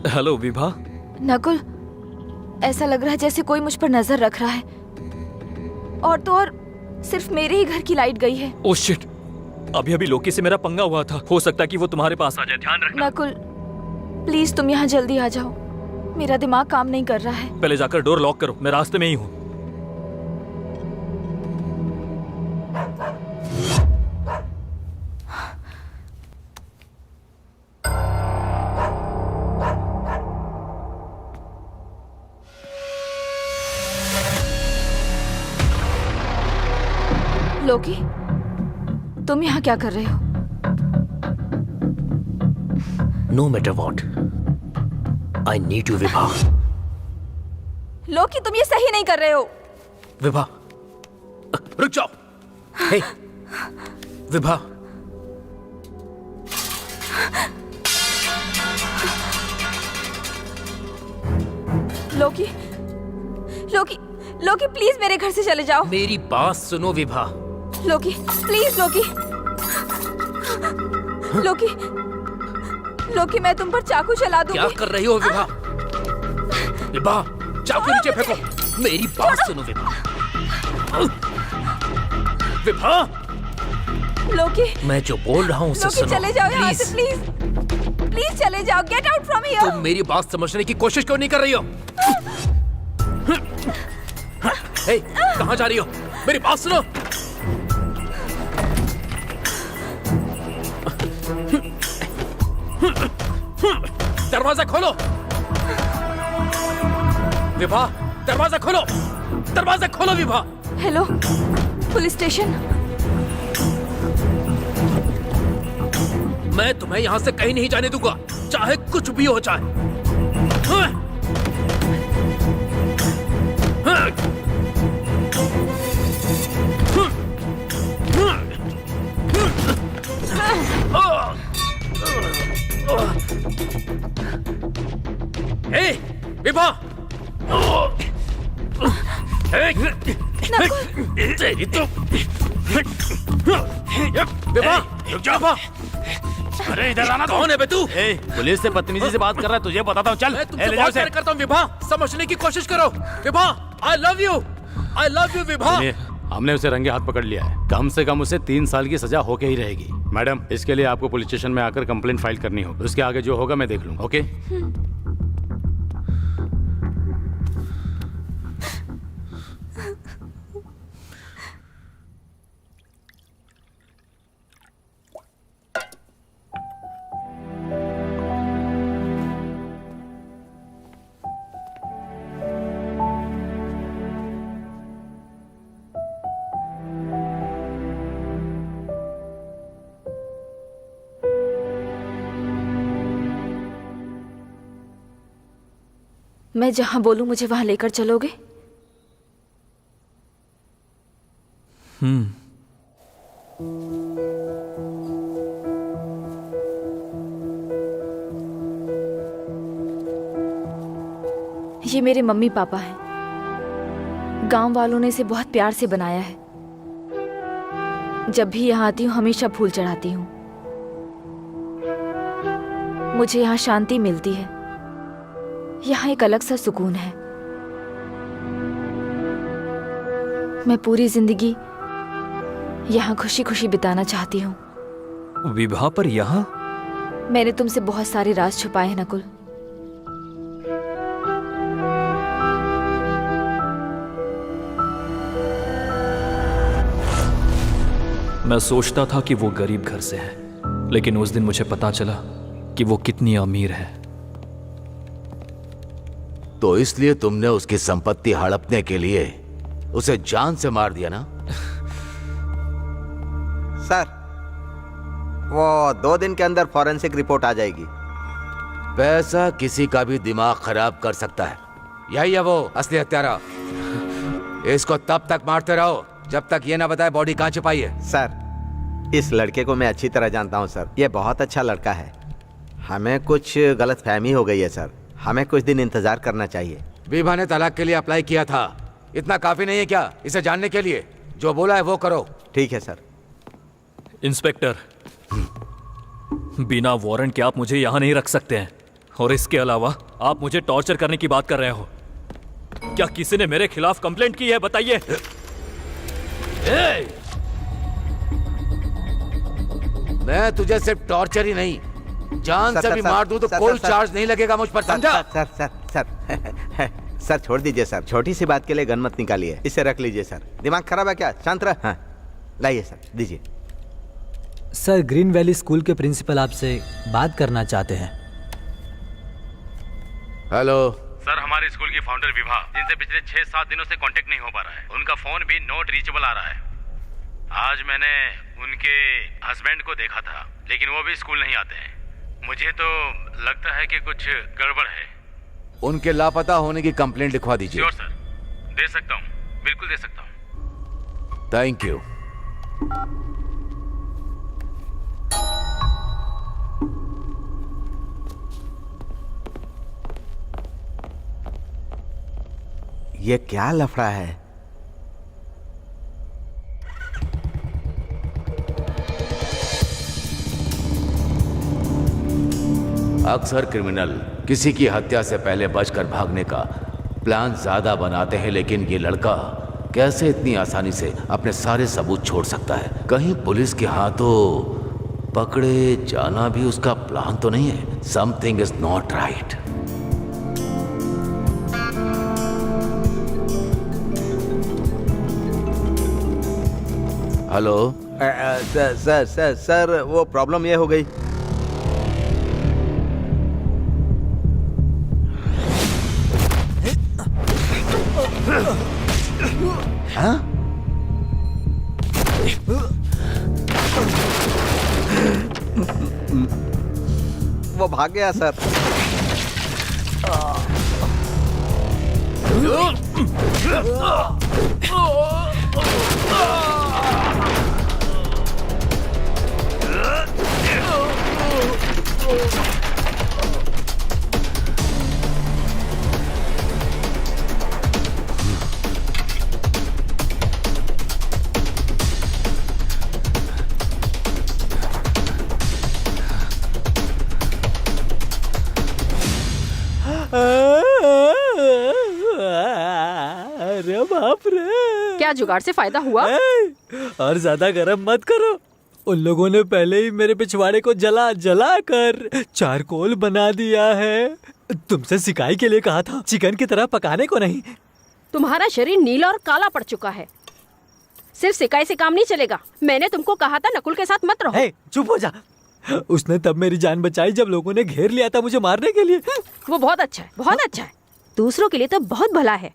हेलो विभा। नकुल, ऐसा लग रहा है जैसे कोई मुझ पर नजर रख रहा है। और तो और सिर्फ मेरे ही घर की लाइट गई है। ओह शिट, अभी अभी लोकी से मेरा पंगा हुआ था। हो सकता है कि वो तुम्हारे पास आ जाए, ध्यान रखना। नकुल प्लीज तुम यहाँ जल्दी आ जाओ, मेरा दिमाग काम नहीं कर रहा है। पहले जाकर डोर लॉक करो, मैं रास्ते में ही हूँ। लोकी, तुम यहाँ क्या कर रहे हो? No matter what, I need you Vibha. Loki तुम ये सही नहीं कर रहे हो। विभा रुक जाओ। हे विभा, लोकी लोकी लोकी प्लीज मेरे घर से चले जाओ। मेरी बात सुनो विभा। लोकी प्लीज, लोकी लोकी लोकी मैं तुम पर चाकू चला दूंगी। क्या कर रही हो विभा? विभा चाकू नीचे फेंको। मेरी बात सुनो विभा। विभा लोकी, मैं जो बोल रहा हूँ उसे लोकी सुनो चले जाओ यहाँ से प्लीज। प्लीज प्लीज चले जाओ। Get out from here. तुम मेरी बात समझने की कोशिश क्यों नहीं कर रही हो? हे, कहाँ जा रही हो? मेरी बात सुनो। दरवाजा खोलो विभा, दरवाजा खोलो, दरवाजा खोलो विभा। Hello police station. मैं तुम्हें यहाँ से कहीं नहीं जाने दूंगा, चाहे कुछ भी हो जाए। हे विभा, तेरी तो विभा, रुक जा विभा। अरे इधर आना। कौन है बे तू? पुलिस से बदतमीजी से बात कर रहा है, तुझे बताता हूँ। चल मैं तुमसे ले जाओ बहुत इसे। प्यार करता हूँ विभा, समझने की कोशिश करो Vibha. I love you Vibha. सुनिए, हमने उसे रंगे हाथ पकड़ लिया है। कम से कम उसे 3 साल की सजा होके ही रहेगी। मैडम, इसके लिए आपको पुलिस स्टेशन में आकर कंप्लेंट फाइल करनी होगी। उसके आगे जो होगा मैं देख लूंगा। ओके? मैं जहां बोलूं मुझे वहां लेकर चलोगे? ये मेरे मम्मी पापा हैं। गांव वालों ने इसे बहुत प्यार से बनाया है। जब भी यहाँ आती हूँ हमेशा फूल चढ़ाती हूँ। मुझे यहाँ शांति मिलती है। यहाँ एक अलग सा सुकून है। मैं पूरी जिंदगी यहाँ खुशी खुशी बिताना चाहती हूँ। विभा, पर यहाँ मैंने तुमसे बहुत सारे राज छुपाए हैं नकुल। मैं सोचता था कि वो गरीब घर से है, लेकिन उस दिन मुझे पता चला कि वो कितनी अमीर है। तो इसलिए तुमने उसकी संपत्ति हड़पने के लिए उसे जान से मार दिया ना? सर, वो 2 दिन के अंदर फॉरेंसिक रिपोर्ट आ जाएगी। पैसा किसी का भी दिमाग खराब कर सकता है। यही है वो असली हत्यारा। इसको तब तक मारते रहो जब तक ये ना बताए बॉडी कहाँ छिपाई है। सर, इस लड़के को मैं अच्छी तरह जानता हूँ सर। ये बहुत अच्छा लड़का है। हमें कुछ गलतफहमी हो गई है सर। हमें कुछ दिन इंतजार करना चाहिए। विभा ने तलाक के लिए अप्लाई किया था। इतना काफी नहीं है क्या इसे जानने के लिए? जो बोला है वो करो। ठीक है सर। इंस्पेक्टर, बिना वारंट के आप मुझे यहाँ नहीं रख सकते हैं। और इसके अलावा आप मुझे टॉर्चर करने की बात कर रहे हो। क्या किसी ने मेरे खिलाफ कंप्लेंट की है? बताइए। मैं तुझे सिर्फ टॉर्चर ही नहीं, जान से भी मार दूं तो कोई चार्ज नहीं लगेगा मुझ पर, समझा? सर सर सर सर छोड़ दीजिए सर। छोटी सी बात के लिए गन मत निकालिए। इसे रख लीजिए सर। दिमाग खराब है क्या? शांत रह। हाँ लाइए सर, दीजिए। सर, ग्रीन वैली स्कूल के प्रिंसिपल आपसे बात करना चाहते हैं। हेलो सर, हमारे स्कूल की फाउंडर विभा, जिनसे पिछले 6-7 दिनों से कांटेक्ट नहीं हो पा रहा है, उनका फोन भी नॉट रीचेबल आ रहा है। आज मैंने उनके हस्बैंड को देखा था, लेकिन वो भी स्कूल नहीं आते हैं। मुझे तो लगता है कि कुछ गड़बड़ है। उनके लापता होने की कंप्लेंट लिखवा दीजिए। श्योर सर, दे सकता हूँ, बिल्कुल दे सकता हूँ। Thank you. ये क्या लफड़ा है? अक्सर क्रिमिनल किसी की हत्या से पहले बचकर भागने का प्लान ज्यादा बनाते हैं, लेकिन ये लड़का कैसे इतनी आसानी से अपने सारे सबूत छोड़ सकता है? कहीं पुलिस के हाथों पकड़े जाना भी उसका प्लान तो नहीं है? Something is not right. Hello sir sir sir वो प्रॉब्लम ये हो गई। हाँ? वो भाग गया सर। अरे बाप रे, क्या जुगाड़ से फायदा हुआ? और ज्यादा गरम मत करो। उन लोगों ने पहले ही मेरे पिछवाड़े को जला जला कर चारकोल बना दिया है। तुमसे सिकाई के लिए कहा था, चिकन की तरह पकाने को नहीं। तुम्हारा शरीर नीला और काला पड़ चुका है। सिर्फ सिकाई से काम नहीं चलेगा। मैंने तुमको कहा था नकुल के साथ मत रहो। हे, चुप हो जा। उसने तब मेरी जान बचाई जब लोगों ने घेर लिया था मुझे मारने के लिए। वो बहुत अच्छा है, बहुत अच्छा है। दूसरों के लिए तो बहुत भला है,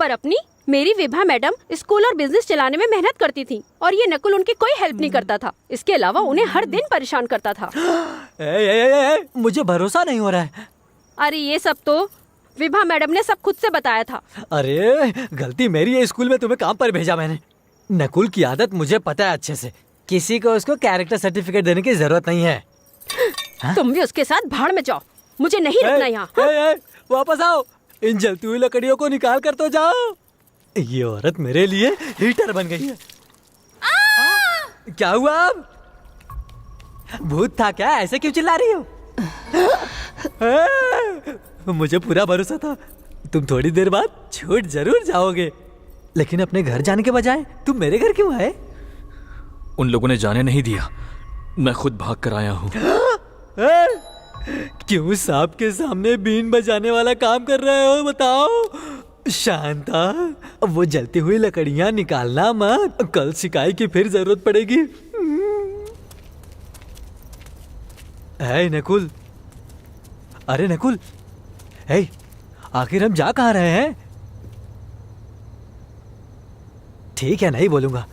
पर अपनी मेरी विभा मैडम स्कूल और बिजनेस चलाने में मेहनत करती थी और ये नकुल उनकी कोई हेल्प नहीं करता था। इसके अलावा उन्हें हर दिन परेशान करता था। मुझे भरोसा नहीं हो रहा है। अरे ये सब तो विभा मैडम ने सब खुद से बताया था। अरे गलती मेरी है, स्कूल में तुम्हें काम पर भेजा मैंने। नकुल की आदत मुझे पता है अच्छे से। किसी को उसको कैरेक्टर सर्टिफिकेट देने की जरूरत नहीं है। तुम भी उसके साथ भाड़ में जाओ, मुझे नहीं रखना यहाँ। वापस आओ, इन जलती हुई लकड़ियों को निकाल कर तो जाओ। ये औरत मेरे लिए हीटर बन गई है। क्या हुआ अब? भूत था क्या? ऐसे क्यों चिल्ला रही हो? मुझे पूरा भरोसा था तुम थोड़ी देर बाद छूट जरूर जाओगे, लेकिन अपने घर जाने के बजाय तुम मेरे घर क्यों आए? उन लोगों ने जाने नहीं दिया, मैं खुद भाग कर आया हूँ। क्यों सांप के सामने बीन बजाने वाला काम कर रहे हो? बताओ शांता, वो जलती हुई लकड़ियां निकालना मत, कल सिकाई की फिर जरूरत पड़ेगी। है नकुल, अरे नकुल, है आखिर हम जा कहाँ रहे हैं? ठीक है, नहीं बोलूंगा,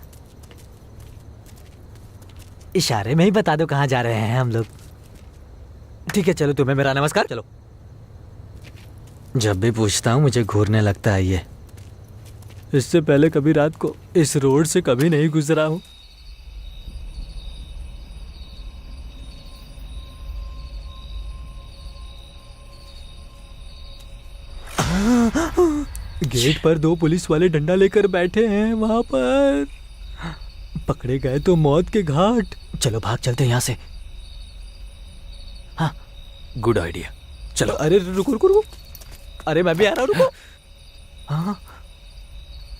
इशारे में ही बता दो कहाँ जा रहे हैं हम लोग। ठीक है चलो, तुम्हें मेरा नमस्कार। चलो, जब भी पूछता हूँ मुझे घूरने लगता है ये। इससे पहले कभी रात को इस रोड से कभी नहीं गुजरा हूँ। गेट पर 2 पुलिस वाले डंडा लेकर बैठे हैं वहां पर। पकड़े गए तो मौत के घाट। चलो भाग चलते हैं यहाँ से। हाँ गुड आइडिया, चलो। अरे रुको रुको रुको, अरे मैं भी आ रहा हूँ, रुको। हाँ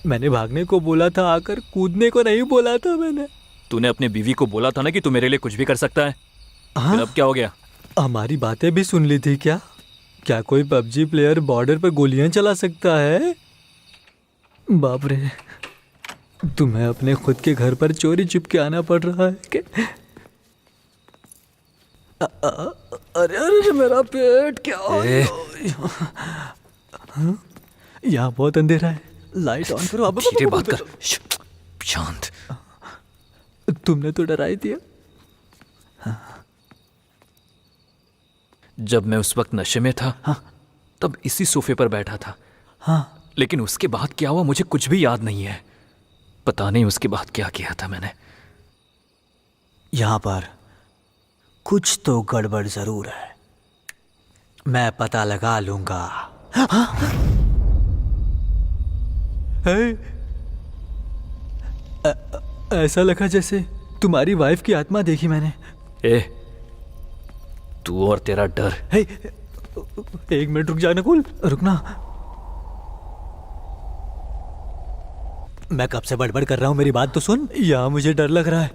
मैंने भागने को बोला था, आकर कूदने को नहीं बोला था मैंने। तूने अपने बीवी को बोला था ना कि तू मेरे लिए कुछ भी कर सकता है। हाँ? फिर अब क्या हो गया? हमारी बातें भी सुन ली थी क्या? क्या कोई पबजी प्लेयर बॉर्डर पर गोलियां चला सकता है? बाप रे, तुम्हें अपने खुद के घर पर चोरी चुप के आना पड़ रहा है कि? अरे अरे मेरा पेट क्या यहाँ बहुत अंधेरा है, लाइट ऑन करो। अब धीरे बात कर, शांत। तुमने तो डरा ही दिया। जब मैं उस वक्त नशे में था, हाँ। तब इसी सोफे पर बैठा था। हाँ लेकिन उसके बाद क्या हुआ मुझे कुछ भी याद नहीं है। पता नहीं उसके बाद क्या किया था मैंने। यहाँ पर कुछ तो गड़बड़ जरूर है, मैं पता लगा लूंगा। हाँ? ऐसा लगा जैसे तुम्हारी वाइफ की आत्मा देखी मैंने। ए, तू और तेरा डर। हे, 1 मिनट रुक जा नकुल, रुकना। मैं कब से बड़बड़ कर रहा हूं, मेरी बात तो सुन। यहाँ मुझे डर लग रहा है।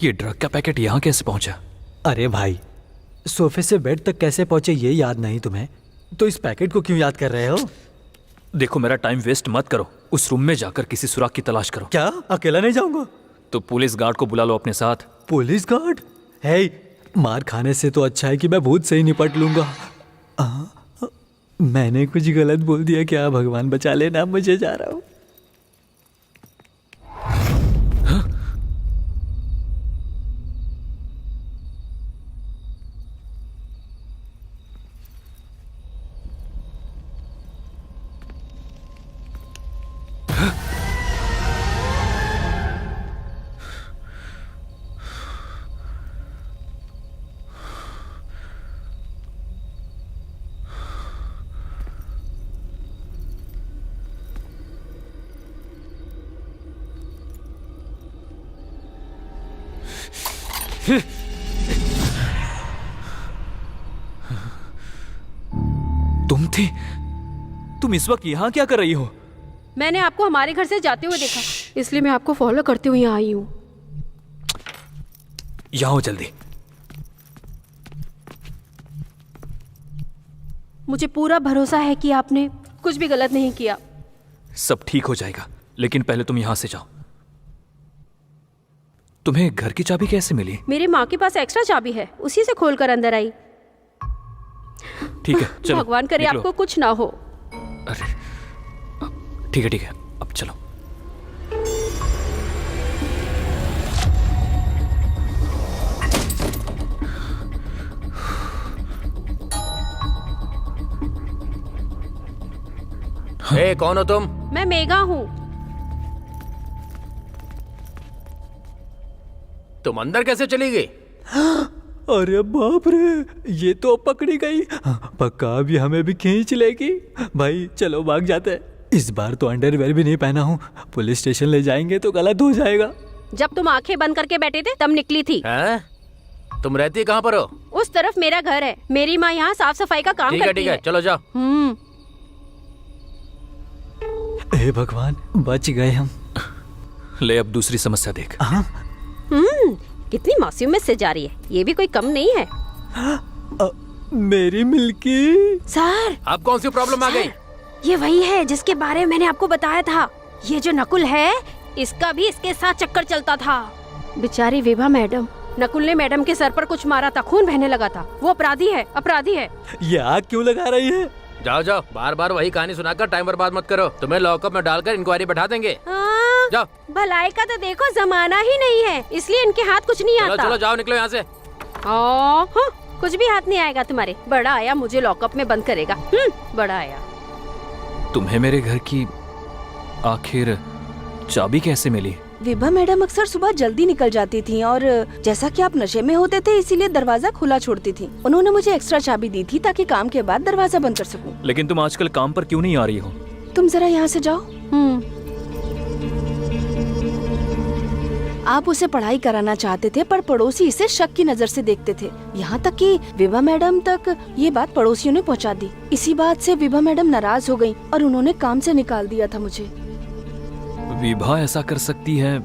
ये ड्रग का पैकेट यहाँ कैसे पहुंचा? अरे भाई, सोफे से बेड तक कैसे पहुंचे ये याद नहीं तुम्हें, तो इस पैकेट को क्यों याद कर रहे हो? देखो मेरा टाइम वेस्ट मत करो, उस रूम में जाकर किसी सुराग की तलाश करो। क्या अकेला नहीं जाऊंगा? तो पुलिस गार्ड को बुला लो अपने साथ। Police guard? हे, मार खाने से तो अच्छा है कि मैं भूत से ही निपट लूंगा। मैंने कुछ गलत बोल दिया क्या? भगवान बचा लेना, मुझे जा रहा हूं। तुम थी? तुम इस वक्त यहाँ क्या कर रही हो? मैंने आपको हमारे घर से जाते हुए देखा, इसलिए मैं आपको फॉलो करते हुए यहाँ आई हूँ। यहाँ हो जल्दी। मुझे पूरा भरोसा है कि आपने कुछ भी गलत नहीं किया। सब ठीक हो जाएगा, लेकिन पहले तुम यहाँ से जाओ। तुम्हें घर की चाबी कैसे मिली? मेरी माँ के पास एक्स्ट्रा चाबी है, उसी से खोलकर अंदर आई। ठीक है चलो। भगवान करे निकलो। आपको कुछ ना हो। अरे ठीक है, अब चलो। ए, कौन हो तुम? मैं मेघा हूँ। तुम अंदर कैसे चली गई? अरे बाप रे, ये तो पकड़ी गई। पक्का अभी हमें भी खींच लेगी। भाई चलो भाग जाते हैं। इस बार तो अंडरवेयर भी नहीं पहना हूँ, पुलिस स्टेशन ले जाएंगे तो गलत हो जाएगा। जब तुम आंखें बंद करके बैठे थे तब निकली थी। हैं? तुम रहती कहाँ पर हो? उस तरफ मेरा घर है, मेरी माँ यहाँ साफ सफाई का काम करती ठीक है, चलो जाओ। हे भगवान, बच गए हम। ले अब दूसरी समस्या देख। कितनी मासूमियत से जा रही है, ये भी कोई कम नहीं है। मेरी मिल्की। सर, अब कौन सी प्रॉब्लम आ गई? ये वही है जिसके बारे में मैंने आपको बताया था। ये जो नकुल है, इसका भी इसके साथ चक्कर चलता था। बेचारी विभा मैडम, नकुल ने मैडम के सर पर कुछ मारा था, खून बहने लगा था। वो अपराधी है, अपराधी है। ये आग क्यों लगा रही है? जाओ जाओ, बार बार वही कहानी सुनाकर टाइम बर्बाद मत करो। तुम्हें लॉकअप में डालकर इंक्वायरी बैठा देंगे। जाओ। भलाई का तो देखो जमाना ही नहीं है, इसलिए इनके हाथ कुछ नहीं चलो आता। चलो जाओ, निकलो यहाँ से। कुछ भी हाथ नहीं आएगा तुम्हारे। बड़ा आया मुझे लॉकअप में बंद करेगा। बड़ा आया। तुम्हें मेरे घर की आखिर चाबी कैसे मिली? विभा मैडम अक्सर सुबह जल्दी निकल जाती थी और जैसा कि आप नशे में होते थे इसीलिए दरवाजा खुला छोड़ती थी। उन्होंने मुझे एक्स्ट्रा चाबी दी थी ताकि काम के बाद दरवाजा बंद कर सकूं। लेकिन तुम आजकल काम पर क्यों नहीं आ रही हो? तुम जरा यहाँ से जाओ। आप उसे पढ़ाई कराना चाहते थे पर पड़ोसी इसे शक की नजर से देखते थे। यहाँ तक कि विभा मैडम तक ये बात पड़ोसियों ने पहुँचा दी। इसी बात से विभा मैडम नाराज हो गयी और उन्होंने काम से निकाल दिया था मुझे। विभा ऐसा कर सकती है,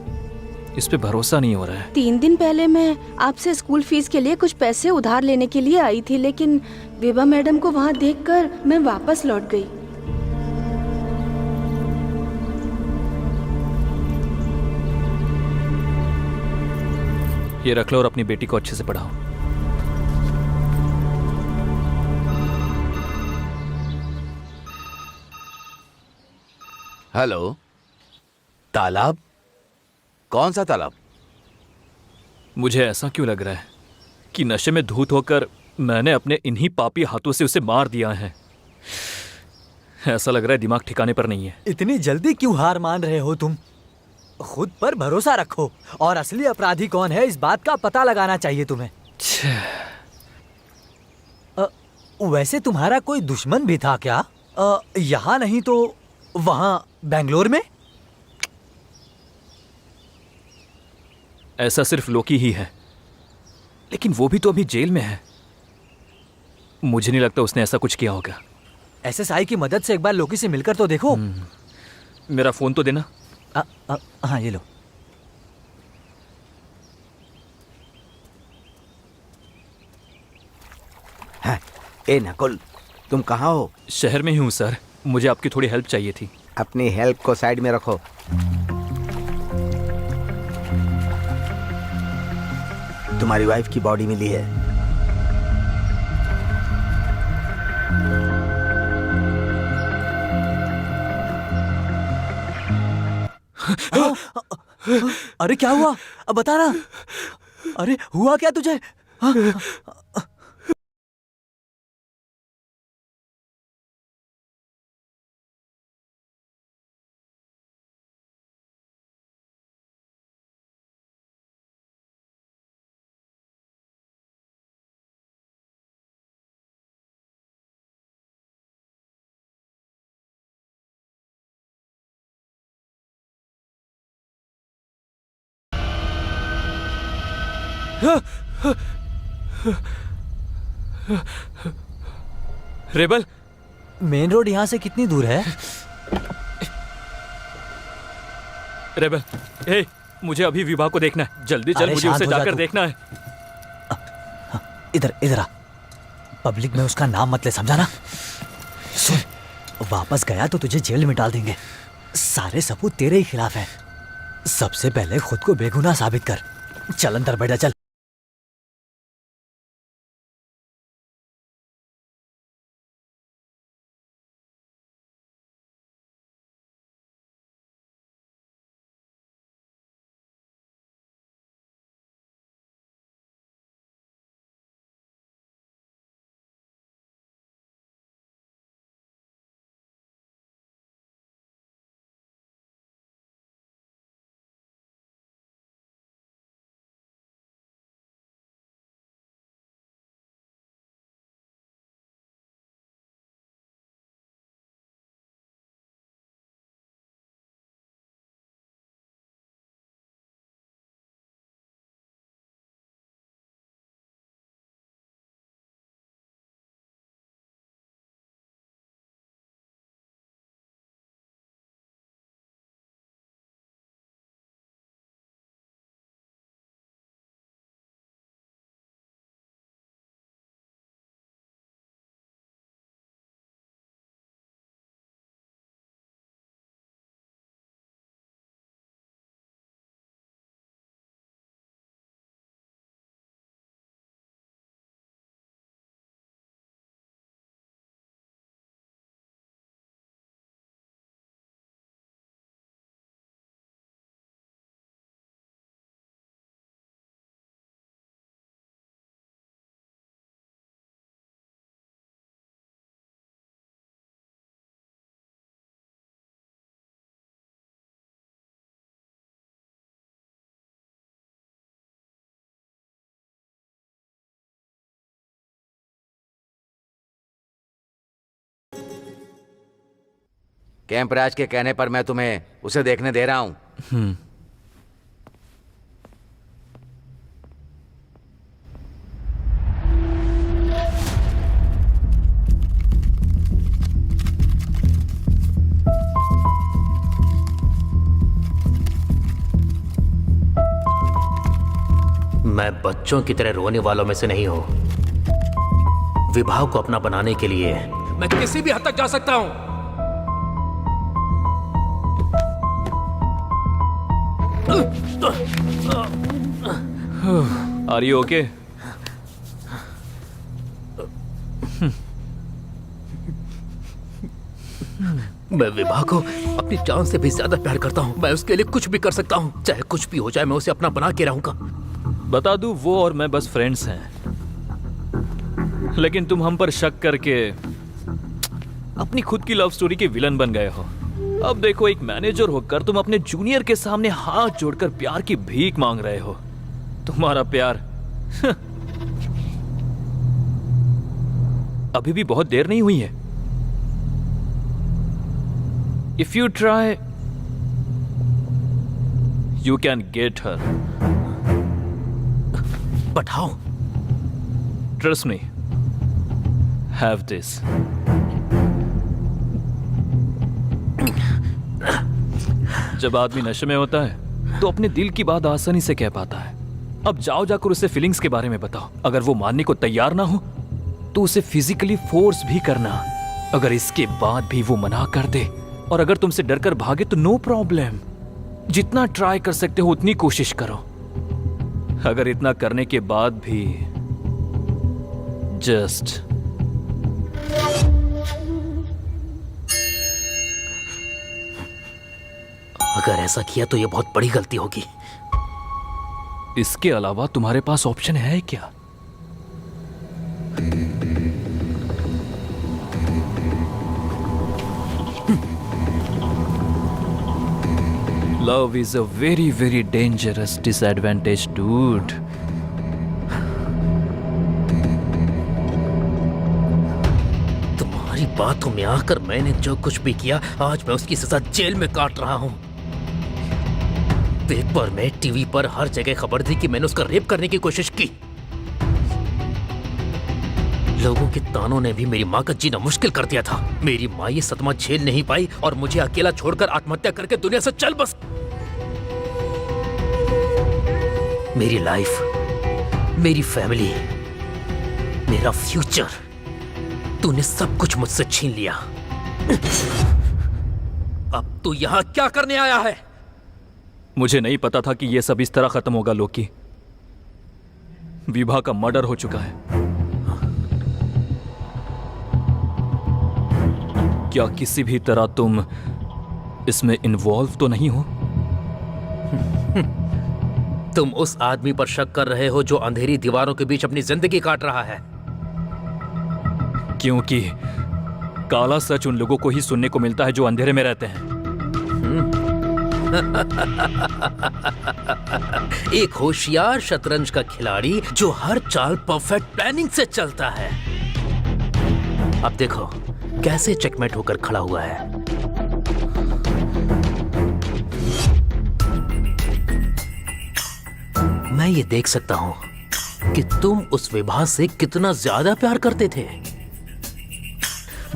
इस पे भरोसा नहीं हो रहा है। 3 दिन पहले मैं आपसे स्कूल फीस के लिए कुछ पैसे उधार लेने के लिए आई थी, लेकिन विभा मैडम को वहाँ देखकर मैं वापस लौट गई। ये रख लो और अपनी बेटी को अच्छे से पढ़ाओ। हेलो, तालाब? कौन सा तालाब? मुझे ऐसा क्यों लग रहा है कि नशे में धूत होकर मैंने अपने इन्हीं पापी हाथों से उसे मार दिया है। ऐसा लग रहा है दिमाग ठिकाने पर नहीं है। इतनी जल्दी क्यों हार मान रहे हो तुम? खुद पर भरोसा रखो और असली अपराधी कौन है इस बात का पता लगाना चाहिए तुम्हें। वैसे तुम्हारा कोई दुश्मन भी था क्या? यहाँ नहीं तो वहाँ बेंगलोर में? ऐसा सिर्फ लोकी ही है, लेकिन वो भी तो अभी जेल में है। मुझे नहीं लगता उसने ऐसा कुछ किया होगा। एसएसआई की मदद से एक बार लोकी से मिलकर तो देखो। मेरा फोन तो देना। हाँ, ये लो। हाँ, ए नकुल, तुम कहाँ हो? शहर में ही हूँ सर, मुझे आपकी थोड़ी हेल्प चाहिए थी। अपनी हेल्प को साइड में रखो। तुम्हारी वाइफ की बॉडी मिली है। अरे क्या हुआ? अब बता ना। अरे हुआ क्या तुझे? रेबल, मेन रोड यहाँ से कितनी दूर है? रेबल, ए, मुझे अभी विभा को देखना है। जल्दी चल, मुझे उसे जाकर देखना है। इधर इधर आ। पब्लिक में उसका नाम मत ले, समझा ना? सुन, वापस गया तो तुझे जेल में डाल देंगे। सारे सबूत तेरे ही खिलाफ हैं। सबसे पहले खुद को बेगुनाह साबित कर। चल अंदर बैठ जा, चल। कैंपराज के कहने पर मैं तुम्हें उसे देखने दे रहा हूँ। मैं बच्चों की तरह रोने वालों में से नहीं हूं। विवाह को अपना बनाने के लिए मैं किसी भी हद तक जा सकता हूं। Are you okay? मैं विवाह को अपनी जान से भी ज्यादा प्यार करता हूं। मैं उसके लिए कुछ भी कर सकता हूं, चाहे कुछ भी हो जाए, मैं उसे अपना बना के रहूंगा। बता दूं, वो और मैं बस फ्रेंड्स हैं, लेकिन तुम हम पर शक करके अपनी खुद की लव स्टोरी के विलन बन गए हो। अब देखो, एक मैनेजर होकर तुम अपने जूनियर के सामने हाथ जोड़कर प्यार की भीख मांग रहे हो। तुम्हारा प्यार अभी भी बहुत देर नहीं हुई है। If you try you can get her, but how? Trust me, have this. जब आदमी नशे में होता है तो अपने दिल की बात आसानी से कह पाता है। अब जाओ जाकर उसे फीलिंग्स के बारे में बताओ। अगर वो मानने को तैयार ना हो तो उसे फिजिकली फोर्स भी करना। अगर इसके बाद भी वो मना कर दे और अगर तुमसे डरकर भागे तो नो प्रॉब्लम, जितना ट्राई कर सकते हो उतनी कोशिश करो। अगर इतना करने के बाद भी जस्ट अगर ऐसा किया तो यह बहुत बड़ी गलती होगी। इसके अलावा तुम्हारे पास ऑप्शन है क्या? Love is a very, very dangerous disadvantage, dude. तुम्हारी बातों में आकर मैंने जो कुछ भी किया, आज मैं उसकी सजा जेल में काट रहा हूं। एक बार मैं टीवी पर हर जगह खबर थी कि मैंने उसका रेप करने की कोशिश की। लोगों के तानों ने भी मेरी माँ का जीना मुश्किल कर दिया था। मेरी माँ ये सदमा झेल नहीं पाई और मुझे अकेला छोड़कर आत्महत्या करके दुनिया से चल बस। मेरी लाइफ, मेरी फैमिली, मेरा फ्यूचर, तूने सब कुछ मुझसे छीन लिया। अब तू यहाँ क्या करने आया है? मुझे नहीं पता था कि यह सब इस तरह खत्म होगा लोकी। विभा का मर्डर हो चुका है। क्या किसी भी तरह तुम इसमें इन्वॉल्व तो नहीं हो? तुम उस आदमी पर शक कर रहे हो जो अंधेरी दीवारों के बीच अपनी जिंदगी काट रहा है। क्योंकि काला सच उन लोगों को ही सुनने को मिलता है जो अंधेरे में रहते हैं। एक होशियार शतरंज का खिलाड़ी जो हर चाल परफेक्ट प्लानिंग से चलता है। अब देखो कैसे चेकमेट होकर खड़ा हुआ है। मैं ये देख सकता हूं कि तुम उस विभा से कितना ज्यादा प्यार करते थे।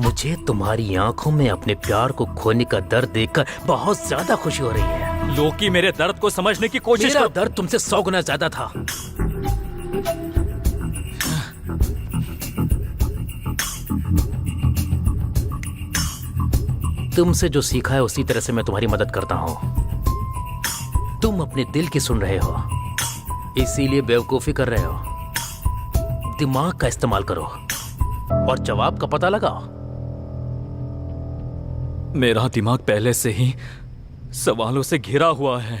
मुझे तुम्हारी आंखों में अपने प्यार को खोने का दर्द देखकर बहुत ज्यादा खुशी हो रही है। लोकी, मेरे दर्द को समझने की कोशिश मेरा करो। दर्द तुमसे 100 गुना ज्यादा था। तुमसे जो सीखा है उसी तरह से मैं तुम्हारी मदद करता हूं। तुम अपने दिल की सुन रहे हो, इसीलिए बेवकूफी कर रहे हो। दिमाग का इस्तेमाल करो और जवाब का पता लगाओ। मेरा दिमाग पहले से ही सवालों से घिरा हुआ है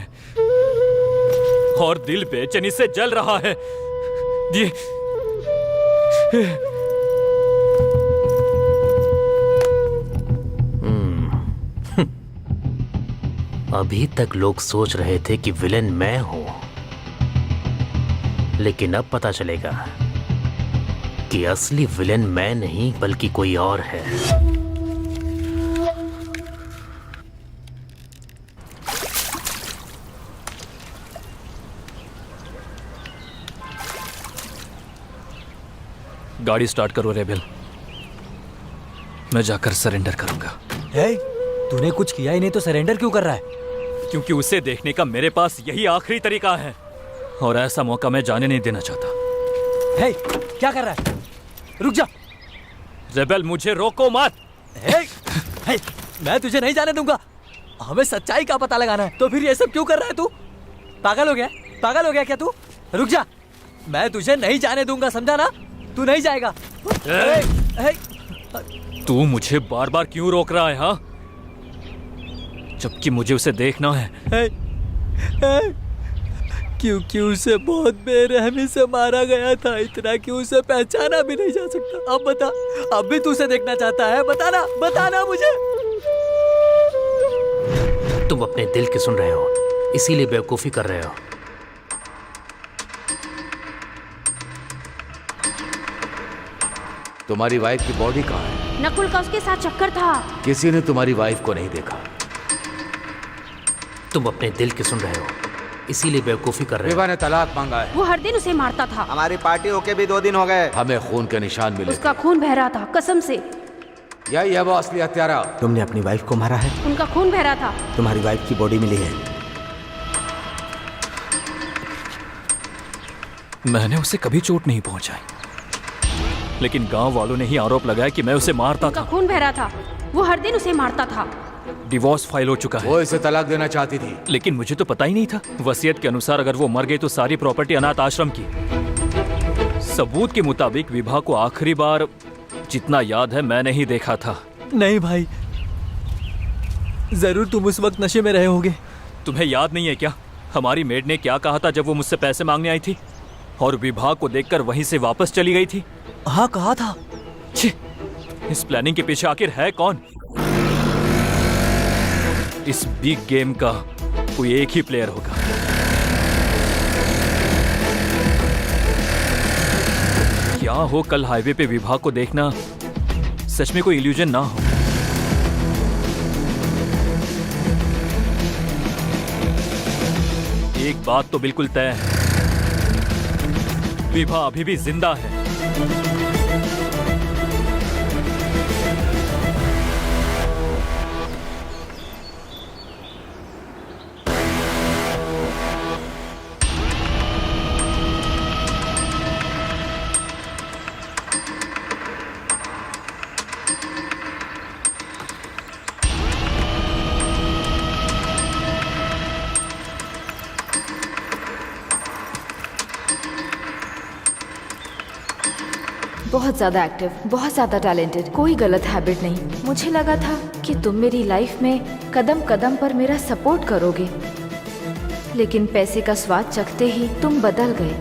और दिल बेचैनी से जल रहा है। अभी तक लोग सोच रहे थे कि विलेन मैं हूं, लेकिन अब पता चलेगा कि असली विलेन मैं नहीं बल्कि कोई और है। गाड़ी स्टार्ट करो रेबेल। मैं जाकर सरेंडर करूंगा। हे, तूने कुछ किया ही नहीं तो सरेंडर क्यों कर रहा है? क्योंकि उसे देखने का मेरे पास यही आखिरी तरीका है और ऐसा मौका मैं जाने नहीं देना चाहता। हे, क्या कर रहा है? रुक जा। रेबेल, मुझे रोको मत। हे, हे, मैं तुझे नहीं जाने दूंगा। हमें सच्चाई का पता लगाना है। तो फिर ये सब क्यों कर रहा है तू? पागल हो गया? पागल हो गया क्या तू? रुक जा, मैं तुझे नहीं जाने दूंगा, समझा ना? तू नहीं जाएगा। हे, हे, तू मुझे बार बार क्यों रोक रहा है? हाँ, जबकि मुझे उसे देखना है। क्योंकि उसे बहुत बेरहमी से मारा गया था, इतना कि उसे पहचाना भी नहीं जा सकता। अब बता, अब भी तू उसे देखना चाहता है? बताना, बताना मुझे। तुम अपने दिल की सुन रहे हो, इसीलिए बेवकूफी कर रहे हो। तुम्हारी वाइफ की बॉडी कहाँ है? नकुल का उसके साथ चक्कर था। किसी ने तुम्हारी वाइफ को नहीं देखा। तुम अपने दिल की सुन रहे हो, इसीलिए बेवकूफी कर रहे हो। विभा ने तलाक मांगा है। वो हर दिन उसे मारता था। हमारी पार्टी होके भी 2 दिन हो गए। हमें खून के निशान मिले। उसका खून बह रहा था, कसम से। यही है वो असली हत्यारा। तुमने अपनी वाइफ को मारा है? उनका खून बह रहा था। तुम्हारी वाइफ की बॉडी मिली है। मैंने उसे कभी चोट नहीं पहुंचाई, लेकिन गांव वालों ने ही आरोप लगाया कि मैं उसे मारता उनका था। खून बह रहा था। वो हर दिन उसे मारता था। डिवोर्स फाइल हो चुका है। वो इसे तलाक देना चाहती थी, लेकिन मुझे तो पता ही नहीं था। वसीयत के अनुसार अगर वो मर गई तो सारी प्रॉपर्टी अनाथ आश्रम की। सबूत के मुताबिक विभा को आखिरी बार जितना याद है मैंने ही देखा था। नहीं भाई, जरूर तुम उस वक्त नशे में रहे होगे। तुम्हें याद नहीं है क्या हमारी मेड ने क्या कहा था जब वो मुझसे पैसे मांगने आई थी और विभा को देखकर वहीं से वापस चली गई थी? हाँ, कहा था। छी, इस प्लानिंग के पीछे आखिर है कौन? इस बिग गेम का कोई एक ही प्लेयर होगा। क्या हो कल हाईवे पे विभा को देखना सच में कोई इल्यूजन ना हो। एक बात तो बिल्कुल तय है, विभा अभी भी जिंदा है। बहुत ज़्यादा एक्टिव, बहुत ज़्यादा टैलेंटेड, कोई गलत हैबिट नहीं। मुझे लगा था कि तुम मेरी लाइफ में कदम कदम पर मेरा सपोर्ट करोगे, लेकिन पैसे का स्वाद चखते ही तुम बदल गए।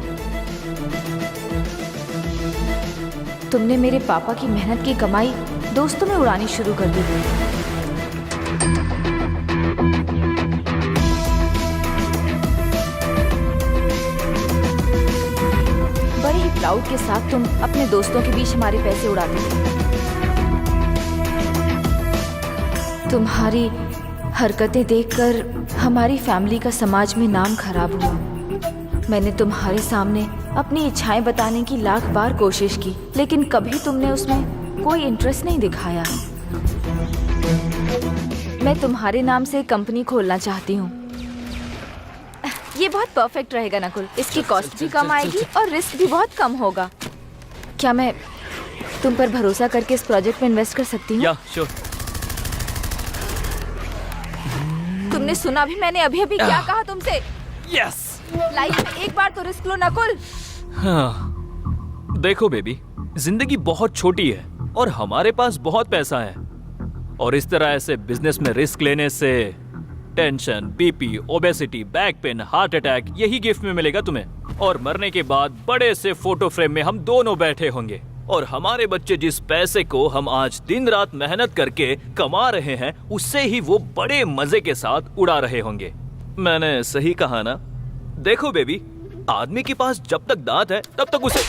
तुमने मेरे पापा की मेहनत की कमाई दोस्तों में उड़ानी शुरू कर दी। बड़े ही प्राउड के साथ तुम अपने दोस्तों के बीच हमारे पैसे उड़ाते थे। तुम्हारी हरकतें देखकर हमारी फैमिली का समाज में नाम खराब हुआ। मैंने तुम्हारे सामने अपनी इच्छाएं बताने की लाख बार कोशिश की, लेकिन कभी तुमने उसमें कोई इंटरेस्ट नहीं दिखाया। मैं तुम्हारे नाम से कंपनी खोलना चाहती हूँ। ये बहुत परफेक्ट रहेगा नकुल। इसकी कॉस्ट भी कम आएगी और रिस्क भी बहुत कम होगा। क्या मैं तुम पर भरोसा करके इस प्रोजेक्ट में इन्वेस्ट कर सकती हूँ? या श्योर। तुमने सुना भी मैंने अभी अभी क्या कहा तुमसे? यस। लाइफ में एक बार तो रिस्क लो नकुल। हाँ, देखो बेबी, जिंदगी बहुत छोटी है और हमारे पास बहुत पैसा है, और इस तरह ऐसे बिजनेस में रिस्क लेने से tension, BP, obesity, back pain, heart attack यही गिफ्ट में मिलेगा तुम्हें। और मरने के बाद बड़े से फोटो फ्रेम में हम दोनों बैठे होंगे, और हमारे बच्चे जिस पैसे को हम आज दिन रात मेहनत करके कमा रहे हैं उससे ही वो बड़े मजे के साथ उड़ा रहे होंगे। मैंने सही कहा ना? देखो बेबी, आदमी के पास जब तक दांत है तब तक उसे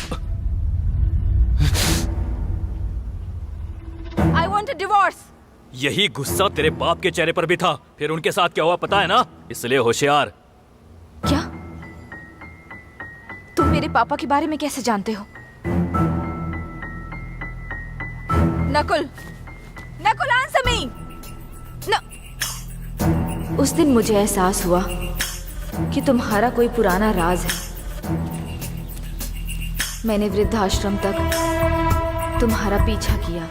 I want a divorce. यही गुस्सा तेरे बाप के चेहरे पर भी था। फिर उनके साथ क्या हुआ पता है ना? इसलिए होशियार। क्या तुम मेरे पापा के बारे में कैसे जानते हो? Nakul, Nakul answer me. उस दिन मुझे एहसास हुआ कि तुम्हारा कोई पुराना राज है। मैंने वृद्धाश्रम तक तुम्हारा पीछा किया।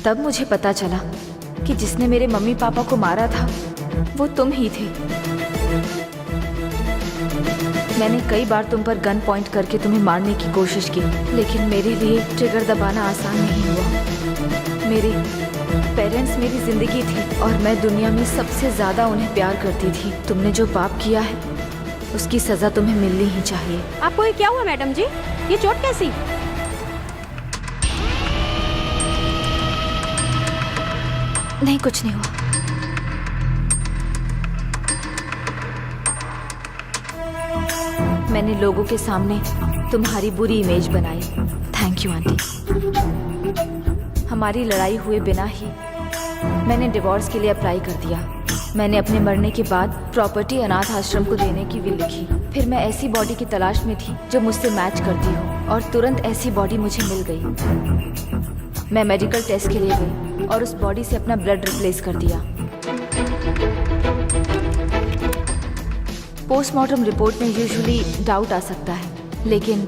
तब मुझे पता चला कि जिसने मेरे मम्मी पापा को मारा था वो तुम ही थे। मैंने कई बार तुम पर गन पॉइंट करके तुम्हें मारने की कोशिश की, लेकिन मेरे लिए ट्रिगर दबाना आसान नहीं हुआ। मेरे पेरेंट्स मेरी जिंदगी थी और मैं दुनिया में सबसे ज्यादा उन्हें प्यार करती थी। तुमने जो पाप किया है उसकी सजा तुम्हें मिलनी ही चाहिए। आपको ये क्या हुआ मैडम जी? ये चोट कैसी? नहीं, कुछ नहीं हुआ। मैंने लोगों के सामने तुम्हारी बुरी इमेज बनाई। Thank you aunty. हमारी लड़ाई हुए बिना ही मैंने डिवोर्स के लिए अप्लाई कर दिया। मैंने अपने मरने के बाद प्रॉपर्टी अनाथ आश्रम को देने की विल लिखी। फिर मैं ऐसी बॉडी की तलाश में थी जो मुझसे मैच करती हो और तुरंत ऐसी बॉडी मुझे मिल गई। मैं मेडिकल टेस्ट के लिए गई और उस बॉडी से अपना ब्लड रिप्लेस कर दिया। पोस्टमार्टम रिपोर्ट में यूजुअली डाउट आ सकता है, लेकिन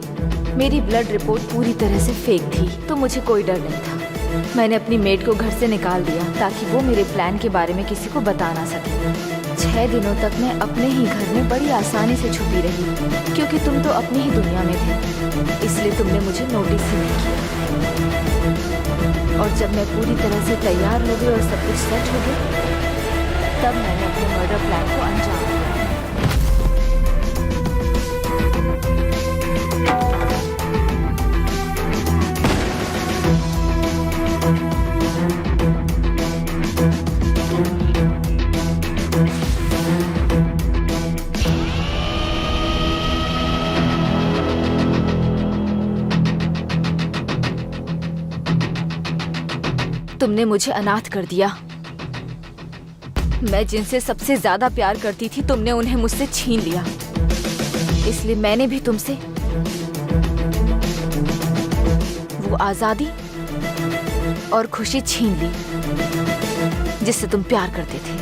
मेरी ब्लड रिपोर्ट पूरी तरह से फेक थी, तो मुझे कोई डर नहीं था। मैंने अपनी मेड को घर से निकाल दिया ताकि वो मेरे प्लान के बारे में किसी को बता ना सके। 6 दिनों तक मैं अपने ही घर में बड़ी आसानी से छुपी रही, क्योंकि तुम तो अपनी ही दुनिया में थे, इसलिए तुमने मुझे नोटिस ही नहीं किया। और जब मैं पूरी तरह से तैयार हो गई और सब कुछ सेट हो गया, तब मैंने अपने मर्डर प्लान को अंजाम दिया। तुमने मुझे अनाथ कर दिया। मैं जिनसे सबसे ज्यादा प्यार करती थी, तुमने उन्हें मुझसे छीन लिया। इसलिए मैंने भी तुमसे वो आजादी और खुशी छीन ली जिससे तुम प्यार करते थे।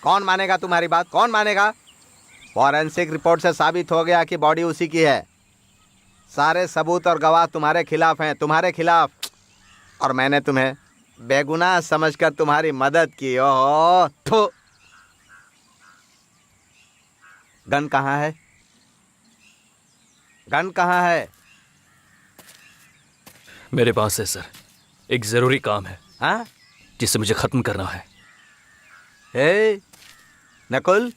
कौन मानेगा तुम्हारी बात? कौन मानेगा? फॉरेंसिक रिपोर्ट से साबित हो गया कि बॉडी उसी की है। सारे सबूत और गवाह तुम्हारे खिलाफ हैं, तुम्हारे खिलाफ। और मैंने तुम्हें बेगुनाह समझकर तुम्हारी मदद की। ओह, थू। गन कहाँ है? गन कहाँ है? मेरे पास है सर, एक जरूरी काम है। हाँ? जिसे मुझे खत्म करना है। हे नकुल,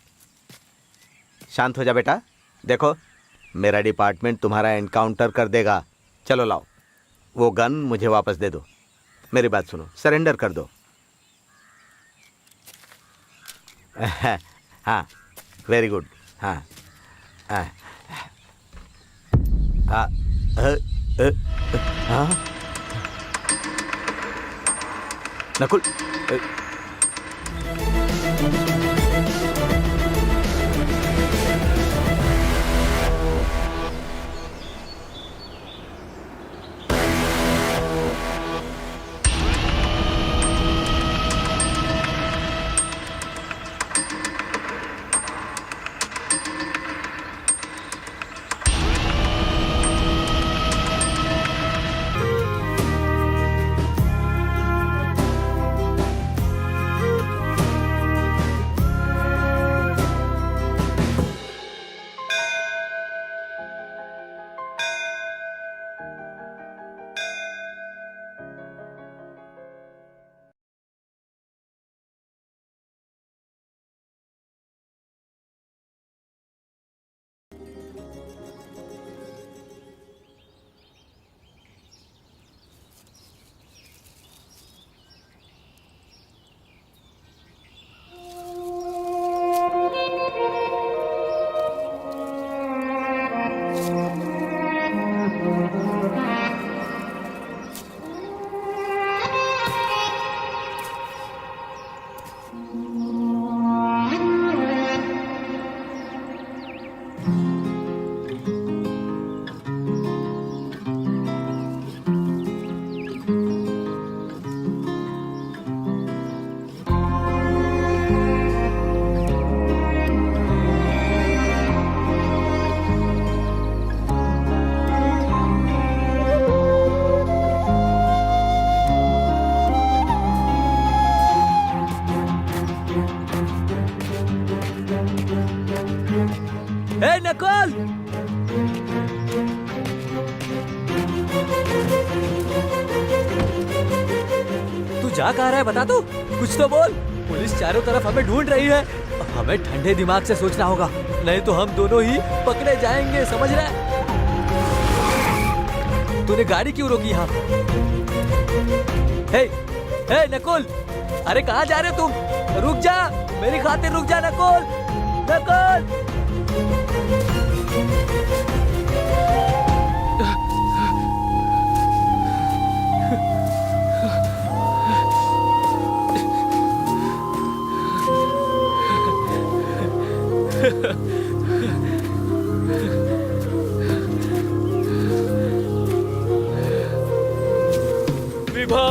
शांत हो जा बेटा। देखो, मेरा डिपार्टमेंट तुम्हारा एनकाउंटर कर देगा। चलो लाओ वो गन, मुझे वापस दे दो। मेरी बात सुनो, सरेंडर कर दो। हाँ, वेरी गुड। हाँ हाँ हाँ हाँ। नकुल, ए नकुल! तू जा कहाँ रहा है बता तू, कुछ तो बोल। पुलिस चारों तरफ हमें ढूंढ रही है, हमें ठंडे दिमाग से सोचना होगा, नहीं तो हम दोनों ही पकड़े जाएंगे, समझ रहा है? तूने गाड़ी क्यों रोकी यहाँ? हे, हे नकुल, अरे कहाँ जा रहे हो तुम? रुक जा, मेरी खातिर रुक जा नकुल, नकुल। विभा,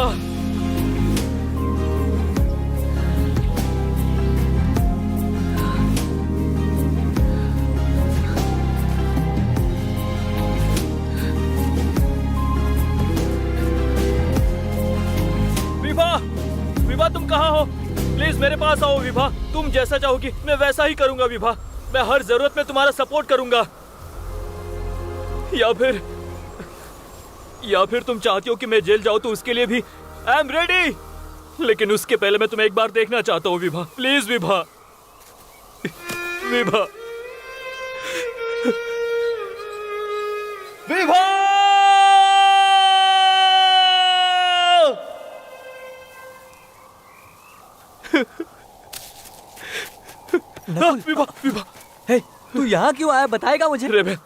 विभा, विभा तुम कहाँ हो? प्लीज मेरे पास आओ विभा। तुम जैसा चाहोगी मैं वैसा ही करूंगा विभा। मैं हर जरूरत में तुम्हारा सपोर्ट करूंगा। या फिर तुम चाहती हो कि मैं जेल जाऊं तो उसके लिए भी आई एम रेडी। लेकिन उसके पहले मैं तुम्हें एक बार देखना चाहता हूँ विभा। प्लीज विभा, विभा, विभा। विभा, विभा, हे, तू यहाँ क्यों आया बताएगा मुझे? रेबे,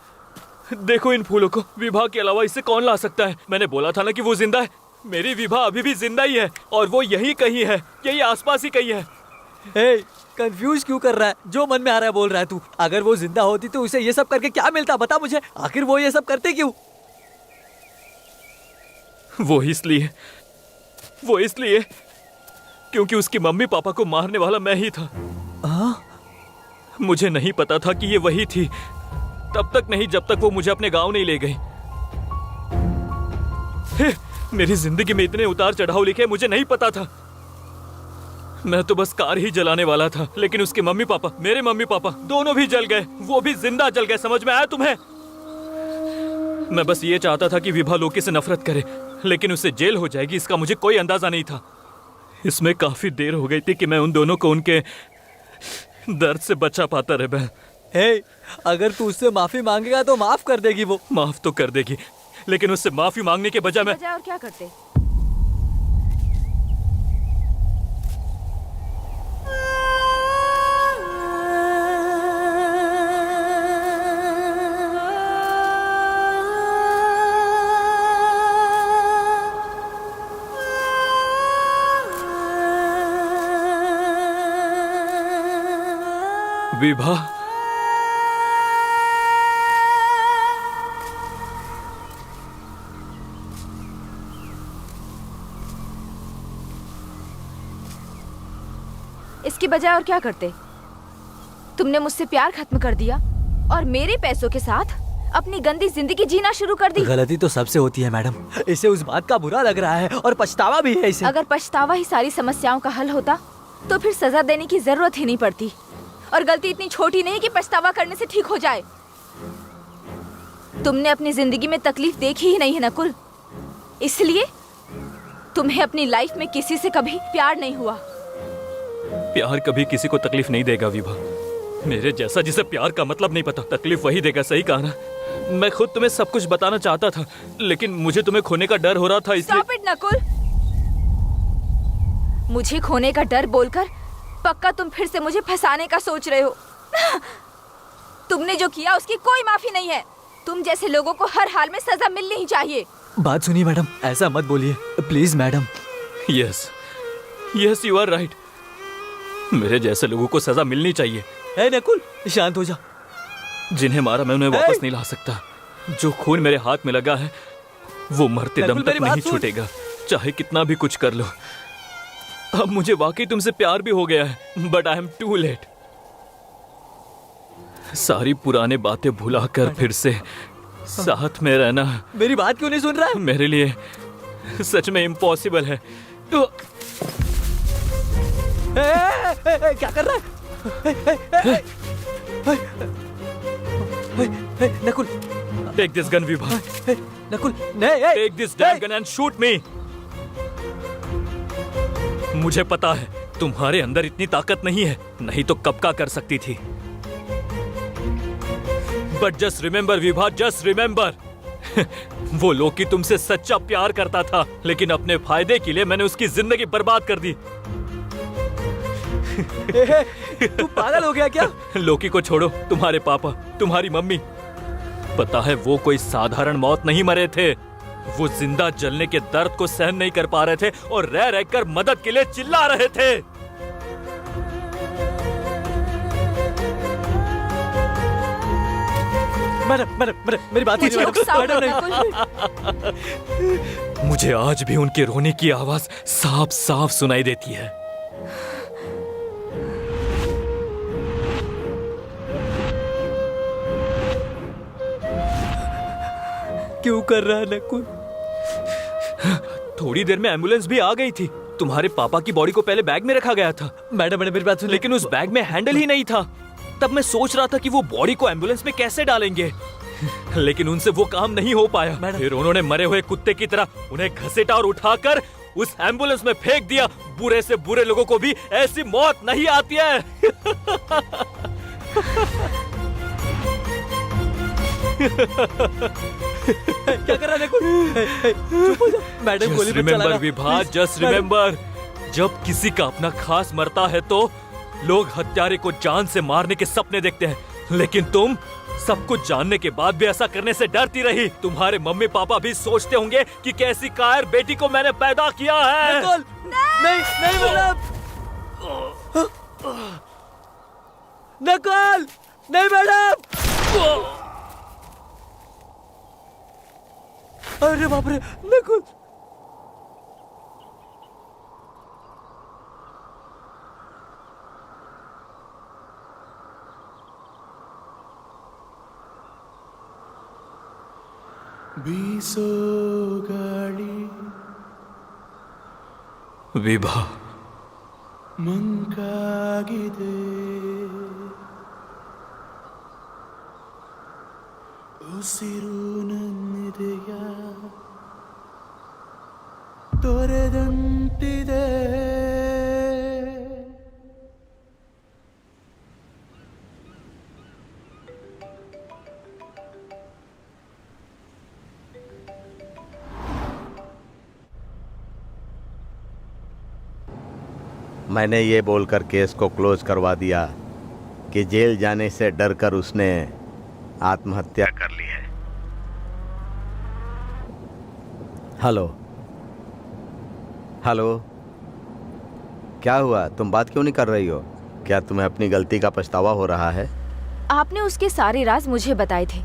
देखो इन फूलों को, विभा के अलावा इसे कौन ला सकता है? मैंने बोला था ना कि वो जिंदा है। मेरी विभा अभी भी जिंदा ही है और वो यही कहीं है, यही आसपास ही कहीं है। हे, कंफ्यूज क्यों कर रहा है? जो मन में आ रहा है बोल रहा है तू। अगर वो जिंदा होती तो उसे ये सब करके क्या मिलता बता मुझे? आखिर वो ये सब करते क्यों? वो इसलिए क्योंकि उसकी मम्मी पापा को मारने वाला मैं ही था। मुझे नहीं पता था कि ये वही थी, तब तक नहीं जब तक वो मुझे अपने गांव नहीं ले गई। मेरी जिंदगी में इतने उतार चढ़ाव लिखे मुझे नहीं पता था। मैं तो बस कार ही जलाने वाला था, लेकिन उसके मम्मी पापा, मेरे मम्मी पापा दोनों भी जल गए, वो भी जिंदा जल गए। समझ में आया तुम्हें? मैं बस ये चाहता था कि विभा लोकी से नफरत करे, लेकिन उससे जेल हो जाएगी इसका मुझे कोई अंदाजा नहीं था। इसमें काफी देर हो गई थी कि मैं उन दोनों को उनके दर्द से बचा पाता रहे। बहन, हे, अगर तू उससे माफी मांगेगा तो माफ कर देगी वो। माफ तो कर देगी, लेकिन उससे माफी मांगने के बजाय मैं और क्या करते? विभा, इसकी बजाय और क्या करते? तुमने मुझसे प्यार खत्म कर दिया और मेरे पैसों के साथ अपनी गंदी जिंदगी जीना शुरू कर दी। गलती तो सबसे होती है मैडम, इसे उस बात का बुरा लग रहा है और पछतावा भी है इसे। अगर पछतावा ही सारी समस्याओं का हल होता तो फिर सजा देने की जरूरत ही नहीं पड़ती। और गलती इतनी छोटी नहीं कि पछतावा करने से ठीक हो जाए। तुमने अपनी जिंदगी में तकलीफ देखी ही नहीं है नकुल, इसलिए तुम्हें अपनी लाइफ में किसी से कभी प्यार नहीं हुआ। प्यार कभी किसी को तकलीफ नहीं देगा विभा। मेरे जैसा जिसे प्यार का मतलब नहीं पता, तकलीफ वही देगा। सही कहा ना? मैं खुद तुम्हें सब कुछ बताना चाहता था, लेकिन मुझे तुम्हें खोने का डर हो रहा था, इसलिए। Stop it, Nakul. मुझे खोने का डर बोलकर पक्का तुम फिर से मुझे फंसाने का सोच रहे हो। तुमने जो किया उसकी कोई माफी नहीं है। तुम जैसे लोगों को हर हाल में सजा मिलनी ही चाहिए। बात सुनिए मैडम, ऐसा मत बोलिए please madam. Yes, yes, you are right. मेरे जैसे लोगों को सजा मिलनी चाहिए। ए नकुल, शांत हो जा। जिन्हें मारा मैं उन्हें वापस नहीं ला सकता। जो खून मेरे हाथ में लगा है वो मरते दम तक नहीं छूटेगा, चाहे कितना भी कुछ कर लो। अब मुझे वाकई तुमसे प्यार भी हो गया है, but I am too late. सारी पुरानी बातें भुलाकर फिर से साथ में रहना मेरी बात क्यों नहीं सुन रहा है? मेरे लिए सच में इम्पॉसिबल है। क्या कर रहा है? Nakul, take this gun Vibha, Nakul, नहीं, take this damn gun and shoot me. मुझे पता है तुम्हारे अंदर इतनी ताकत नहीं है, नहीं तो कब का कर सकती थी। But just remember Vibha, just remember, वो लोकी तुमसे सच्चा प्यार करता था, लेकिन अपने फायदे के लिए मैंने उसकी जिंदगी बर्बाद कर दी। तू पागल हो गया क्या? लोकी को छोड़ो, तुम्हारे पापा, तुम्हारी मम्मी, पता है वो कोई साधारण मौत नहीं मरे थे। वो जिंदा जलने के दर्द को सहन नहीं कर पा रहे थे और रह रहकर मदद के लिए चिल्ला रहे थे। मैडम, मेरी बात कीजिए मैडम। मुझे आज भी उनके रोने की आवाज साफ साफ सुनाई देती है। क्यों कर रहा है नकुल? थोड़ी देर में एम्बुलेंस भी आ गई थी। तुम्हारे पापा की बॉडी को पहले बैग में रखा गया था। मैडम, मेरी बात सुनिए। लेकिन उस बैग में हैंडल ही नहीं था। तब मैं सोच रहा था कि वो बॉडी को एम्बुलेंस में कैसे डालेंगे, लेकिन उनसे वो काम नहीं हो पाया। फिर उन्होंने मरे हुए कुत्ते की तरह उन्हें घसीटा और उठाकर उस एम्बुलेंस में फेंक दिया। बुरे से बुरे लोगों को भी ऐसी मौत नहीं आती है। क्या कर रहा है नकुल? चुप हो जा। मैडम गोली मत रिमेंबर चलाना। विभा, जस्ट रिमेंबर, जब किसी का अपना खास मरता है तो लोग हत्यारे को जान से मारने के सपने देखते हैं, लेकिन तुम सब कुछ जानने के बाद भी ऐसा करने से डरती रही। तुम्हारे मम्मी पापा भी सोचते होंगे कि कैसी कायर बेटी को मैंने पैदा किया है। नकुल, नहीं मैडम, नकुल, नहीं मैडम। अरे बाप रे, नकुल। विभा, ಮಂಕಾಗಿದೆ ಉಸಿರು ನನ್ನಿದೆಯ ತೊರೆದಂತಿದೆ. मैंने ये बोलकर केस को क्लोज करवा दिया कि जेल जाने से डरकर उसने आत्महत्या कर ली है। हेलो हेलो, क्या हुआ? तुम बात क्यों नहीं कर रही हो? क्या तुम्हें अपनी गलती का पछतावा हो रहा है? आपने उसके सारे राज मुझे बताए थे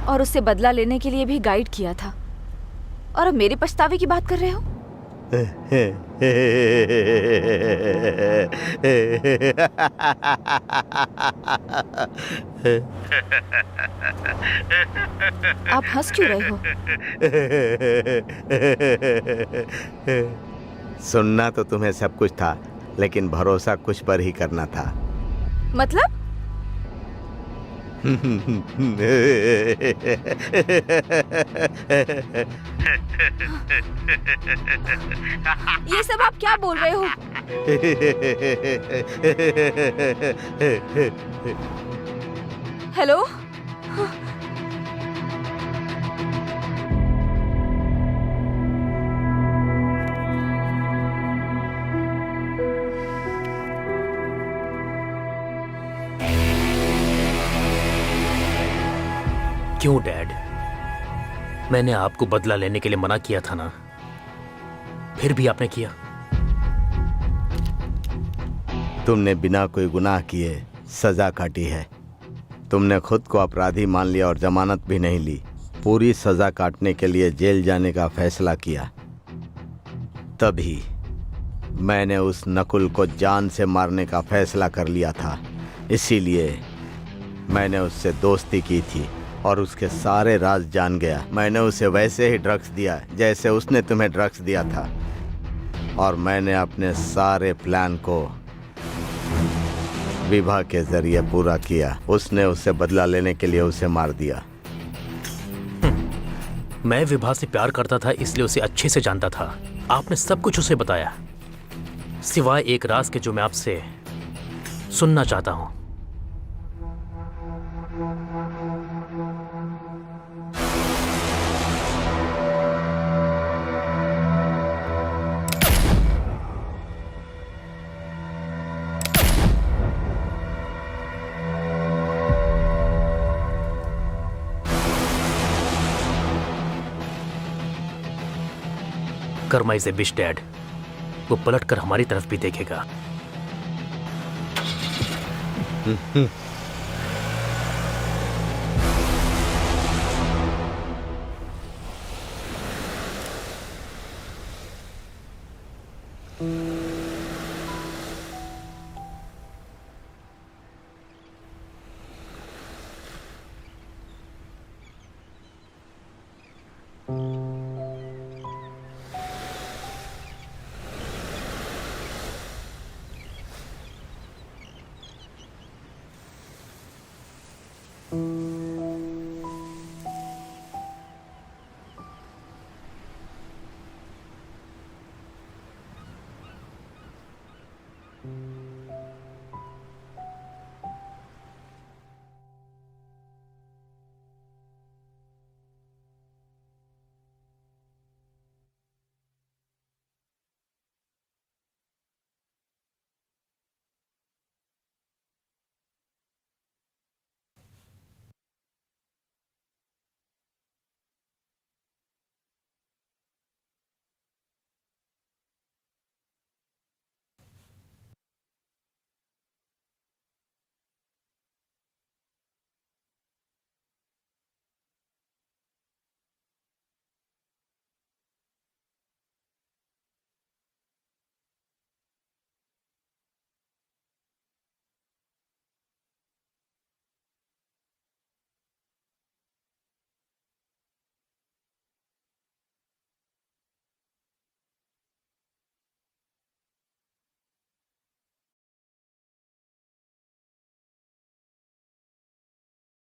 और उससे बदला लेने के लिए भी गाइड किया था, और अब मेरे पछतावे की बात कर रहे हो? आप हंस क्यों रहे हो? सुनना तो तुम्हें सब कुछ था, लेकिन भरोसा कुछ पर ही करना था। मतलब? ये सब आप क्या बोल रहे हो? हेलो? क्यों डैड? मैंने आपको बदला लेने के लिए मना किया था ना, फिर भी आपने किया। तुमने बिना कोई गुनाह किए सजा काटी है। तुमने खुद को अपराधी मान लिया और जमानत भी नहीं ली। पूरी सजा काटने के लिए जेल जाने का फैसला किया। तभी मैंने उस नकुल को जान से मारने का फैसला कर लिया था। इसीलिए मैंने उससे दोस्ती की थी और उसके सारे राज जान गया। मैंने उसे वैसे ही ड्रग्स दिया जैसे उसने तुम्हें ड्रग्स दिया था, और मैंने अपने सारे प्लान को विवाह के जरिए पूरा किया। उसने उससे बदला लेने के लिए उसे मार दिया। मैं विभा से प्यार करता था, इसलिए उसे अच्छे से जानता था। आपने सब कुछ उसे बताया, सिवाय एक राज के जो मैं आपसे सुनना चाहता हूं। Karma is a bitch dad. वो पलट कर हमारी तरफ भी देखेगा।